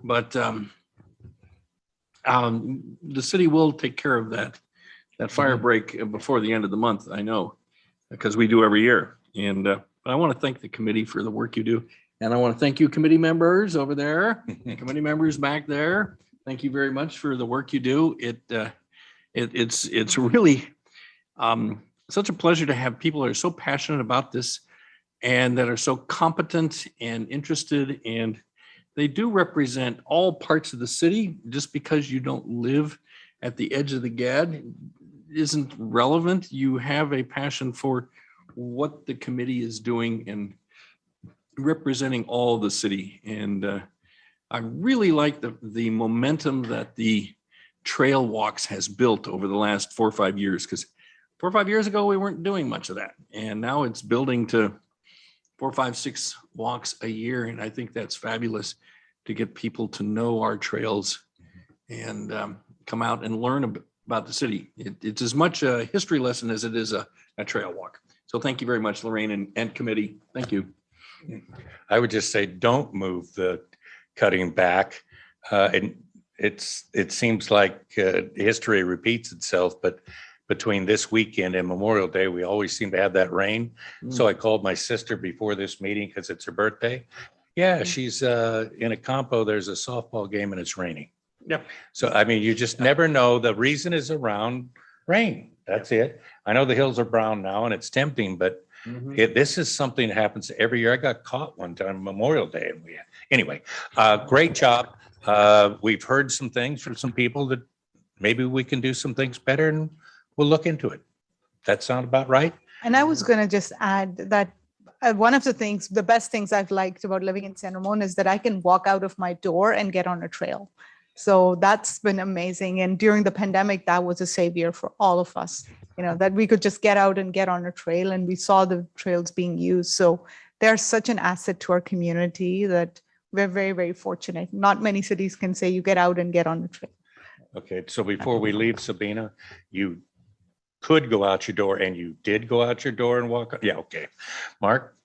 but the city will take care of that fire break before the end of the month, I know, because we do every year. And I want to thank the committee for the work you do. And I want to thank you, committee members over there, committee members back there. Thank you very much for the work you do. It's really such a pleasure to have people that are so passionate about this and that are so competent and interested, and they do represent all parts of the city. Just because you don't live at the edge of the GAD isn't relevant. You have a passion for what the committee is doing and representing all the city. And I really like the momentum that the trail walks has built over the last 4 or 5 years, because 4 or 5 years ago, we weren't doing much of that. And now it's building to 4, 5, 6 walks a year. And I think that's fabulous to get people to know our trails and come out and learn about the city. It's as much a history lesson as it is a trail walk. So thank you very much, Lorraine and committee. Thank you. I would just say, don't move the cutting back. And it seems like history repeats itself, but between this weekend and Memorial Day, we always seem to have that rain. So I called my sister before this meeting because it's her birthday. Yeah, she's in a compo. There's a softball game and it's raining. Yep. So, I mean, you just never know. The reason is around rain. That's it. I know the hills are brown now and it's tempting, but this is something that happens every year. I got caught one time Memorial Day. And anyway, great job. We've heard some things from some people that maybe we can do some things better, and we'll look into it. That sound about right? And I was going to just add that one of the best things I've liked about living in San Ramon is that I can walk out of my door and get on a trail. So that's been amazing. And during the pandemic, that was a savior for all of us, that we could just get out and get on a trail, and we saw the trails being used. So they're such an asset to our community that we're very, very fortunate. Not many cities can say you get out and get on a trail. Okay, so before we leave, Sabina, you could go out your door, and you did go out your door and walk. Yeah, okay. Mark?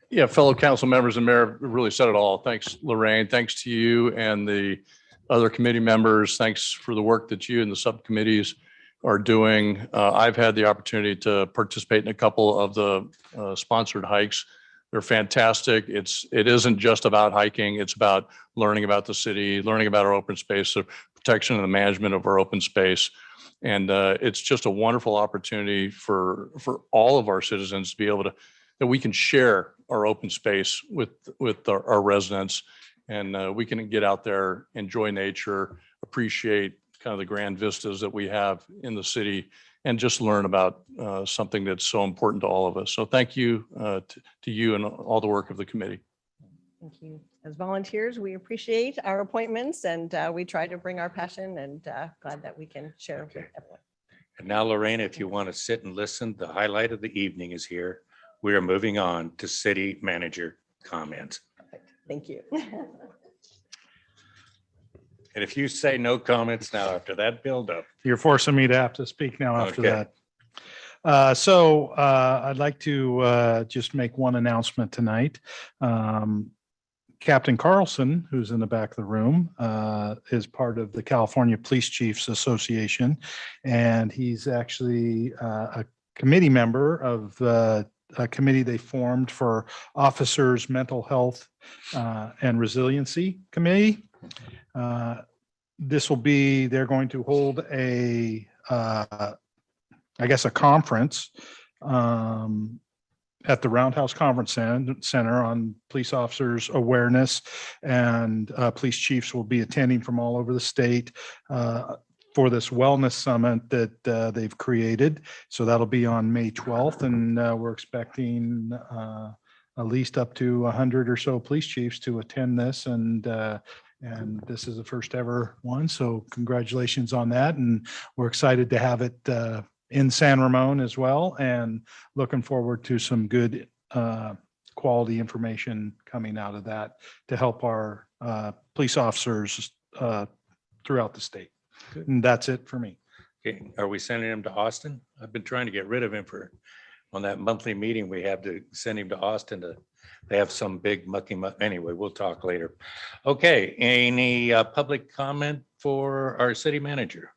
Yeah, fellow council members and mayor really said it all. Thanks, Lorraine. Thanks to you and the other committee members. Thanks for the work that you and the subcommittees are doing. I've had the opportunity to participate in a couple of the sponsored hikes. They're fantastic. It isn't just about hiking. It's about learning about the city, learning about our open space, the protection and the management of our open space. And it's just a wonderful opportunity for all of our citizens to be able that we can share our open space with our residents, and we can get out there, enjoy nature, appreciate kind of the grand vistas that we have in the city, and just learn about something that's so important to all of us. So thank you to you and all the work of the committee. Thank you. As volunteers, we appreciate our appointments and we try to bring our passion and glad that we can share with everyone. And now, Lorraine, if you want to sit and listen, the highlight of the evening is here. We are moving on to city manager comments. Thank you. And if you say no comments now after that buildup. You're forcing me to have to speak now after Okay. that. I'd like to just make one announcement tonight. Captain Carlson, who's in the back of the room, is part of the California Police Chiefs Association, and he's actually a committee member of a committee they formed for officers' mental health and resiliency committee. This will be, they're going to hold a, I guess, a conference at the Roundhouse Conference Center on police officers awareness, and police chiefs will be attending from all over the state for this wellness summit that they've created. So that'll be on May 12th, and we're expecting at least up to 100 or so police chiefs to attend this, and this is the first ever one. So congratulations on that. And we're excited to have it in San Ramon as well, and looking forward to some good quality information coming out of that to help our police officers throughout the state. And that's it for me. Okay, are we sending him to Austin? I've been trying to get rid of him on that monthly meeting we have to send him to Austin they have some big mucky. Anyway, we'll talk later. Okay, any public comment for our city manager?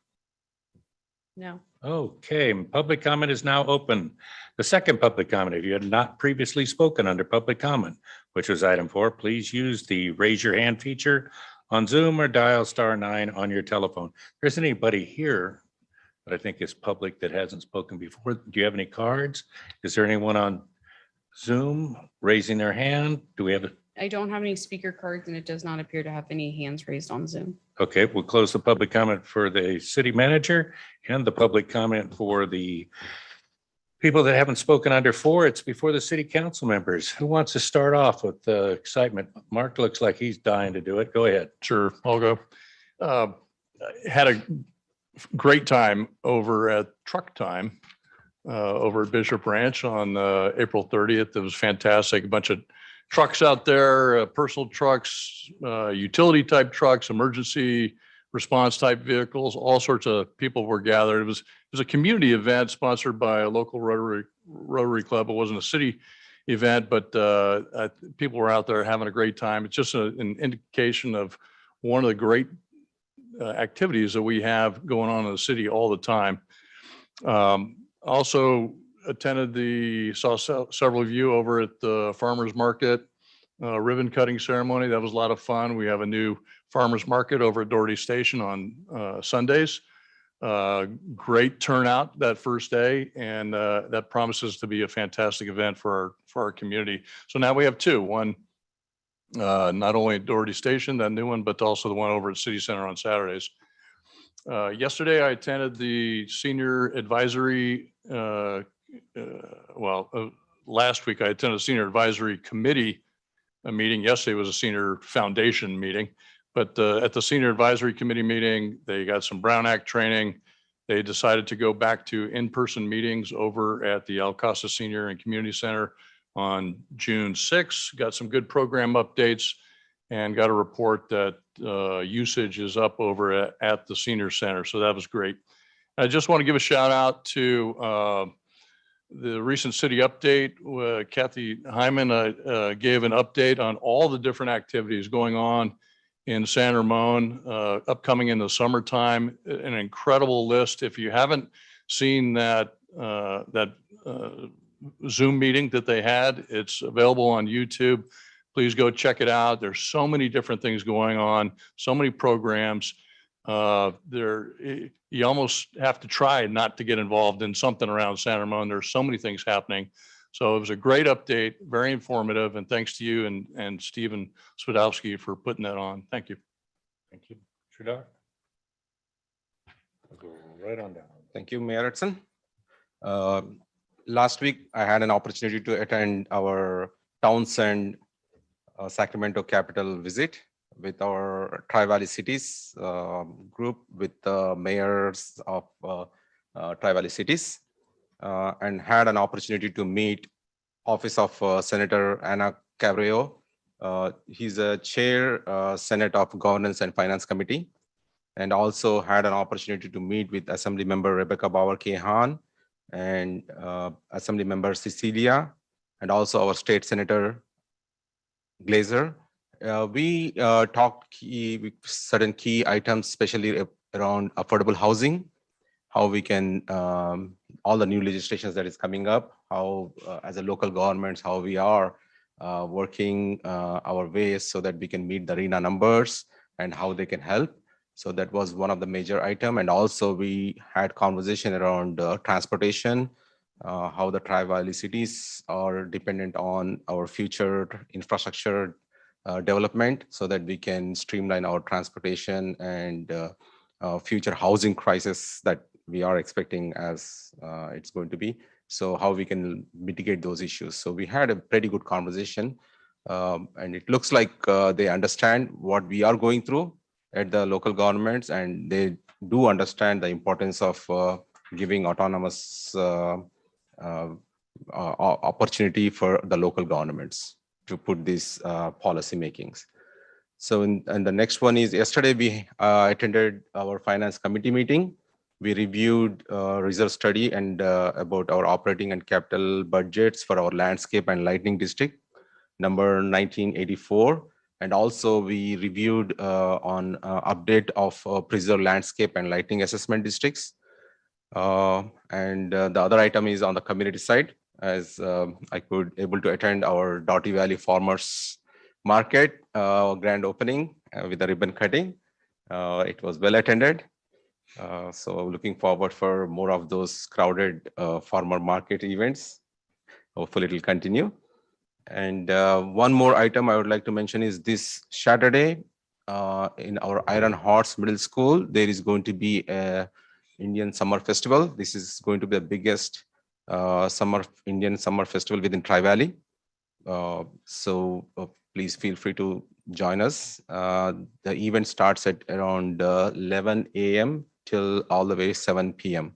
No. Okay, public comment is now open. The second public comment, if you had not previously spoken under public comment, which was item 4, please use the raise your hand feature on Zoom or dial *9 on your telephone. If there's anybody here that I think is public that hasn't spoken before, do you have any cards? Is there anyone on Zoom raising their hand? Do we have a? I don't have any speaker cards and it does not appear to have any hands raised on Zoom. Okay, we'll close the public comment for the city manager and the public comment for the people that haven't spoken under 4. It's before the city council members. Who wants to start off with the excitement? Mark looks like he's dying to do it. Go ahead. Sure, I'll go. Had a great time over at Truck Time over at Bishop Ranch on April 30th. It was fantastic. A bunch of trucks out there, personal trucks, utility type trucks, emergency response type vehicles, all sorts of people were gathered. It was a community event sponsored by a local Rotary Club. It wasn't a city event, but people were out there having a great time. It's just an indication of one of the great activities that we have going on in the city all the time. Also attended saw several of you over at the farmers market ribbon cutting ceremony. That was a lot of fun. We have a new farmers market over at Doherty Station on Sundays. Great turnout that first day, and that promises to be a fantastic event for our community. So now we have 2, one not only at Doherty Station, that new one, but also the one over at City Center on Saturdays. Yesterday, I attended the senior advisory, last week I attended a senior advisory committee meeting. Yesterday was a senior foundation meeting, but at the senior advisory committee meeting, they got some Brown Act training. They decided to go back to in-person meetings over at the El Casa Senior and Community Center on June 6th. Got some good program updates and got a report that usage is up over at the senior center. So that was great. I just want to give a shout out to the recent city update. Kathy Hyman gave an update on all the different activities going on in San Ramon, upcoming in the summertime. An incredible list. If you haven't seen that Zoom meeting that they had, it's available on YouTube. Please go check it out. There's so many different things going on, so many programs. You almost have to try not to get involved in something around San Ramon. There's so many things happening. So it was a great update, very informative, and thanks to you and Stephen Spadowski for putting that on. Thank you. Thank you. Sridhar? I'll go right on down. Thank you, Mayor Edson. Last week, I had an opportunity to attend our Townsend Sacramento capital visit with our Tri-Valley cities group with the mayors of Tri-Valley cities and had an opportunity to meet Office of Senator Anna Cabrillo. He's a chair, Senate of Governance and Finance Committee, and also had an opportunity to meet with Assembly Member Rebecca Bauer-Kahan and Assembly Member Cecilia, and also our State Senator Glazer. We talked certain key items, especially around affordable housing, how we can, all the new legislations that is coming up, how as a local governments, how we are working our ways so that we can meet the RENA numbers and how they can help. So that was one of the major item. And also we had conversation around transportation, how the Tri-Valley cities are dependent on our future infrastructure development so that we can streamline our transportation and future housing crisis that we are expecting as it's going to be. So how we can mitigate those issues. So we had a pretty good conversation and it looks like they understand what we are going through at the local governments, and they do understand the importance of giving autonomous opportunity for the local governments to put these policy makings. So and the next one is yesterday we attended our finance committee meeting. We reviewed reserve study and about our operating and capital budgets for our landscape and lighting district number 1984. And also we reviewed on update of preserve landscape and lighting assessment districts. And the other item is on the community side, as I could able to attend our Doughty Valley Farmers Market grand opening with the ribbon cutting. It was well attended. So looking forward for more of those crowded farmer market events. Hopefully it will continue. And one more item I would like to mention is this Saturday in our Iron Horse Middle School, there is going to be a Indian Summer Festival. This is going to be the biggest Indian Summer Festival within Tri-Valley. So please feel free to join us. The event starts at around 11 a.m. till all the way 7 p.m.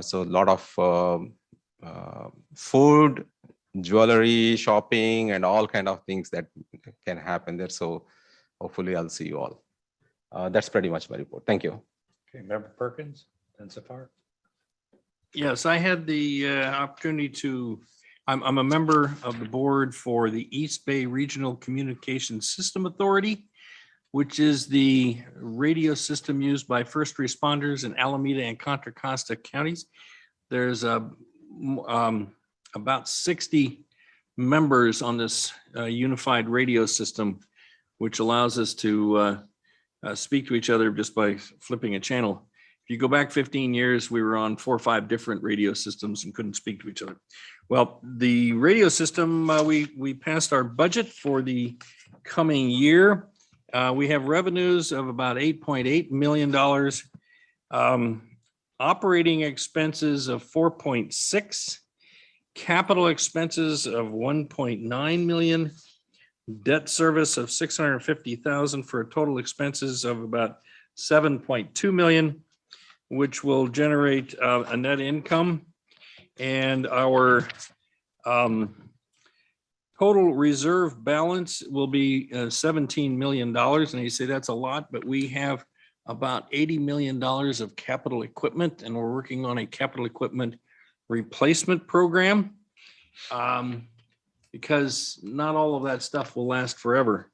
So a lot of food, jewelry, shopping, and all kind of things that can happen there. So hopefully I'll see you all. That's pretty much my report. Thank you. Okay, Member Perkins and Safar. Yes, I had the opportunity to, I'm a member of the board for the East Bay Regional Communications System Authority, which is the radio system used by first responders in Alameda and Contra Costa counties. There's about 60 members on this unified radio system, which allows us to speak to each other just by flipping a channel. If you go back 15 years, we were on 4 or 5 different radio systems and couldn't speak to each other. Well, the radio system, we passed our budget for the coming year. We have revenues of about $8.8 million, operating expenses of 4.6, capital expenses of 1.9 million, debt service of 650,000 for total expenses of about 7.2 million, which will generate a net income. And our total reserve balance will be $17 million. And you say that's a lot, but we have about $80 million of capital equipment, and we're working on a capital equipment replacement program because not all of that stuff will last forever.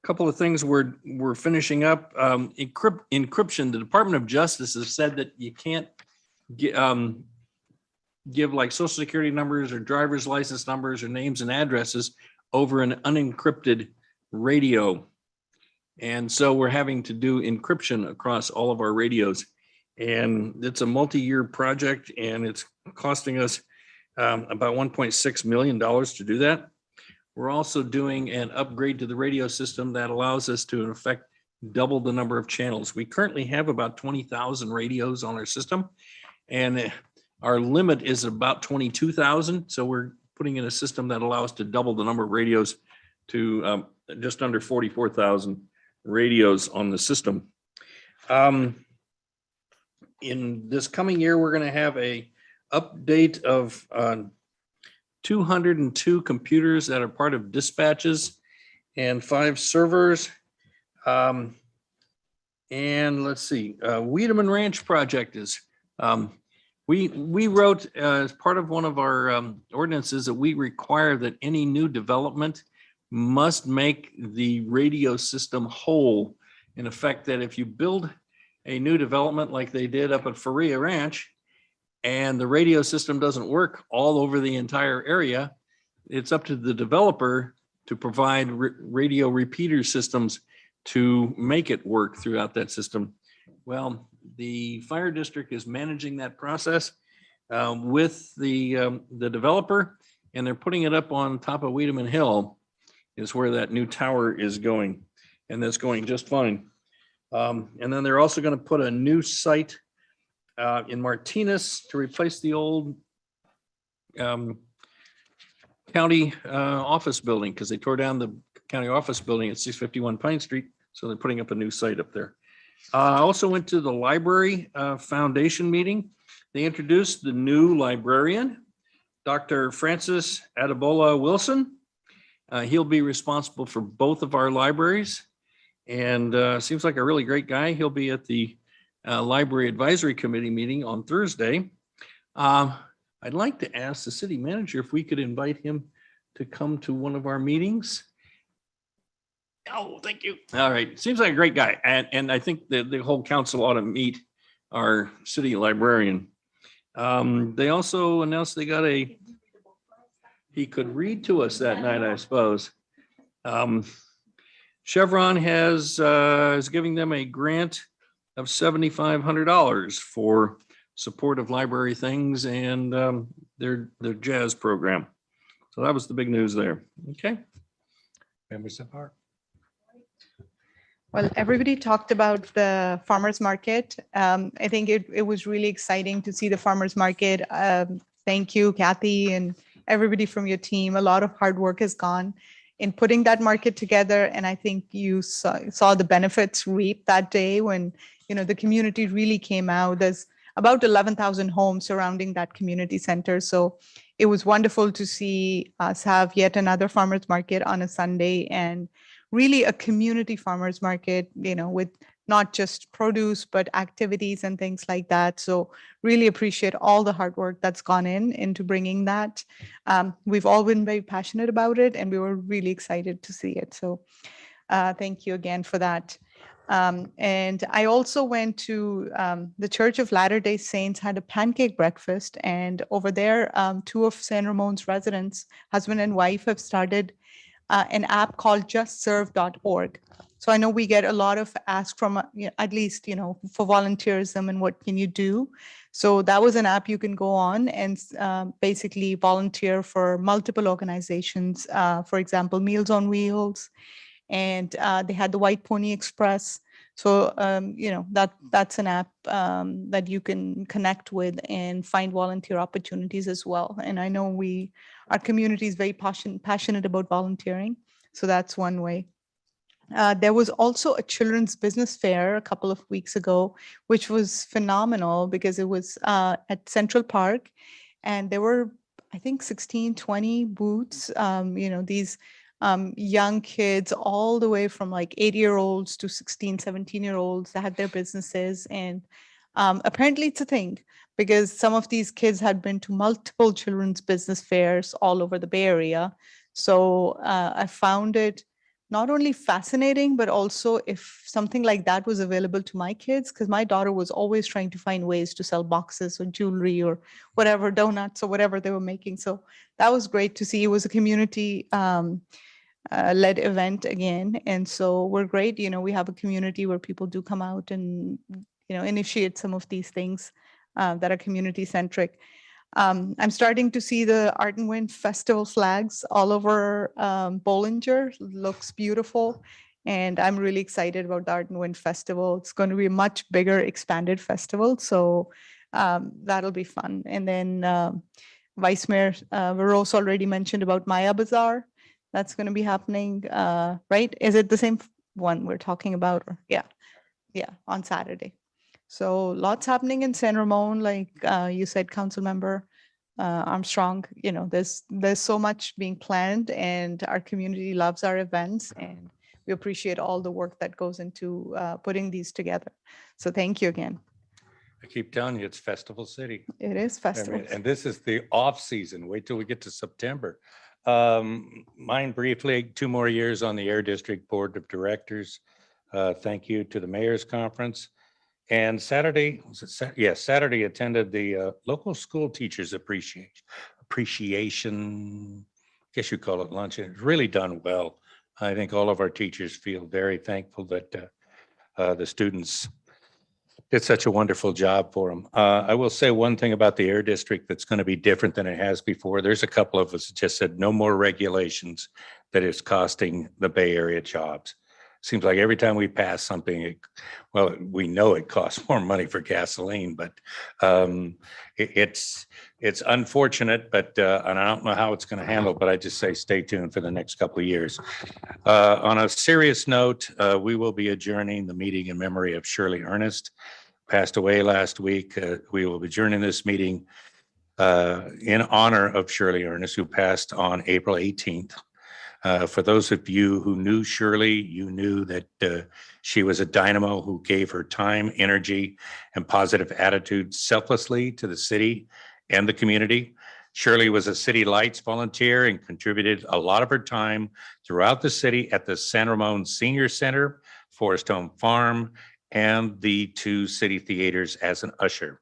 Couple of things we're finishing up. Encryption. The Department of Justice has said that you can't give like social security numbers or driver's license numbers or names and addresses over an unencrypted radio. And so we're having to do encryption across all of our radios. And it's a multi-year project, and it's costing us about $1.6 million to do that. We're also doing an upgrade to the radio system that allows us to, in effect, double the number of channels. We currently have about 20,000 radios on our system, and our limit is about 22,000. So we're putting in a system that allows us to double the number of radios to just under 44,000 radios on the system. In this coming year, we're going to have a update of 202 computers that are part of dispatches and 5 servers. And let's see, Wiedemann Ranch project is, we wrote as part of one of our ordinances that we require that any new development must make the radio system whole. In effect, that if you build a new development like they did up at Faria Ranch and the radio system doesn't work all over the entire area, it's up to the developer to provide radio repeater systems to make it work throughout that system. Well, the fire district is managing that process with the developer, and they're putting it up on top of Wiedemann Hill is where that new tower is going, and that's going just fine. And then they're also going to put a new site in Martinez to replace the old county office building, because they tore down the county office building at 651 Pine Street. So they're putting up a new site up there. I also went to the library foundation meeting. They introduced the new librarian, Dr. Francis Adebola Wilson. He'll be responsible for both of our libraries, and seems like a really great guy. He'll be at the Library Advisory Committee meeting on Thursday. I'd like to ask the city manager if we could invite him to come to one of our meetings. Oh, thank you. All right. Seems like a great guy. And I think the whole council ought to meet our city librarian. They also announced they got he could read to us that night, I suppose. Chevron is giving them a grant of $7,500 for support of library things and their jazz program. So that was the big news there. Okay. Members of our. Well, everybody talked about the farmers market. I think it was really exciting to see the farmers market. Thank you, Kathy, and everybody from your team. A lot of hard work has gone in putting that market together. And I think you saw the benefits reap that day when, the community really came out. There's about 11,000 homes surrounding that community center. So it was wonderful to see us have yet another farmers market on a Sunday, and really a community farmers market, with not just produce, but activities and things like that. So really appreciate all the hard work that's gone into bringing that. We've all been very passionate about it, and we were really excited to see it. So thank you again for that. And I also went to the Church of Latter-day Saints, had a pancake breakfast, and over there, 2 of San Ramon's residents, husband and wife, have started an app called justserve.org. So I know we get a lot of ask from, at least, for volunteerism and what can you do. So that was an app you can go on and basically volunteer for multiple organizations. For example, Meals on Wheels, and they had the White Pony Express. So, that's an app that you can connect with and find volunteer opportunities as well. And I know our community is very passionate about volunteering. So that's one way. There was also a children's business fair a couple of weeks ago, which was phenomenal because it was at Central Park, and there were, I think, 16, 20 booths, these young kids all the way from like 8-year-olds to 16, 17-year-olds that had their businesses. And apparently it's a thing because some of these kids had been to multiple children's business fairs all over the Bay Area. So I found it not only fascinating, but also if something like that was available to my kids, because my daughter was always trying to find ways to sell boxes or jewelry or whatever, donuts or whatever they were making. So that was great to see. It was a community led event again. And so we're great. We have a community where people do come out and, initiate some of these things that are community centric. I'm starting to see the Art and Wind Festival flags all over Bollinger. Looks beautiful. And I'm really excited about the Art and Wind Festival. It's going to be a much bigger, expanded festival. So that'll be fun. And then Vice Mayor Veros already mentioned about Maya Bazaar. That's going to be happening, right? Is it the same one we're talking about? Yeah, on Saturday. So lots happening in San Ramon, like you said, Council Member Armstrong. You know, there's so much being planned, and our community loves our events, and we appreciate all the work that goes into putting these together. So thank you again. I keep telling you, it's Festival City. It is I festival. mean, and this is the off season. Wait till we get to September. Mine briefly, 2 more years on the Air District Board of Directors. Thank you to the Mayor's Conference. And Saturday, was it Saturday attended the local school teachers appreciation, I guess you call it luncheon. It's really done well. I think all of our teachers feel very thankful that the students did such a wonderful job for them. I will say one thing about the Air District that's going to be different than it has before. There's a couple of us that just said no more regulations that is costing the Bay Area jobs. Seems like every time we pass something, well, we know it costs more money for gasoline, but it's unfortunate, but and I don't know how it's going to handle, but I just say stay tuned for the next couple of years. On a serious note, we will be adjourning the meeting in memory of Shirley Ernest, passed away last week. We will be adjourning this meeting in honor of Shirley Ernest, who passed on April 18th. For those of you who knew Shirley, you knew that she was a dynamo who gave her time, energy, and positive attitude selflessly to the city and the community. Shirley was a City Lights volunteer and contributed a lot of her time throughout the city at the San Ramon Senior Center, Forest Home Farm, and the 2 city theaters as an usher.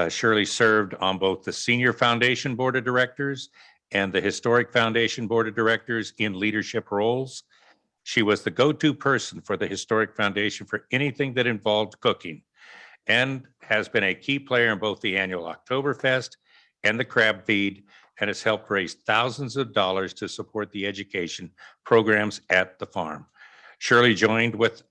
Shirley served on both the Senior Foundation Board of Directors and the Historic Foundation Board of Directors in leadership roles. She was the go-to person for the Historic Foundation for anything that involved cooking, and has been a key player in both the annual Oktoberfest and the Crab Feed, and has helped raise thousands of dollars to support the education programs at the farm. Shirley joined with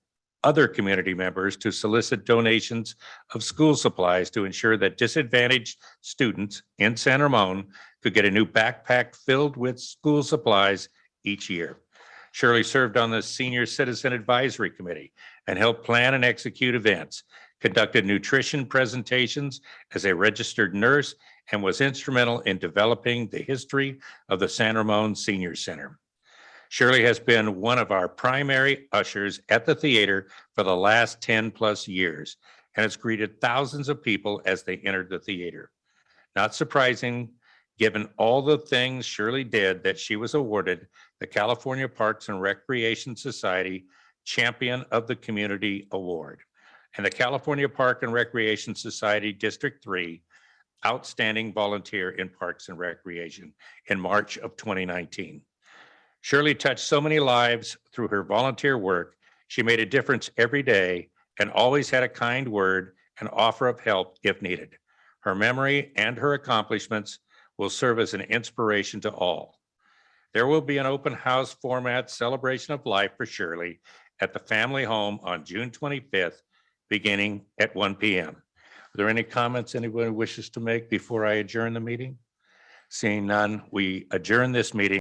other community members to solicit donations of school supplies to ensure that disadvantaged students in San Ramon could get a new backpack filled with school supplies each year. Shirley served on the Senior Citizen Advisory Committee and helped plan and execute events, conducted nutrition presentations as a registered nurse, and was instrumental in developing the history of the San Ramon Senior Center. Shirley has been one of our primary ushers at the theater for the last 10 plus years and has greeted thousands of people as they entered the theater. Not surprising, given all the things Shirley did, that she was awarded the California Parks and Recreation Society Champion of the Community Award and the California Park and Recreation Society District 3 Outstanding Volunteer in Parks and Recreation in March of 2019. Shirley touched so many lives through her volunteer work. She made a difference every day and always had a kind word and offer of help if needed. Her memory and her accomplishments will serve as an inspiration to all. There will be an open house format celebration of life for Shirley at the family home on June 25th, beginning at 1 p.m. Are there any comments anyone wishes to make before I adjourn the meeting? Seeing none, we adjourn this meeting.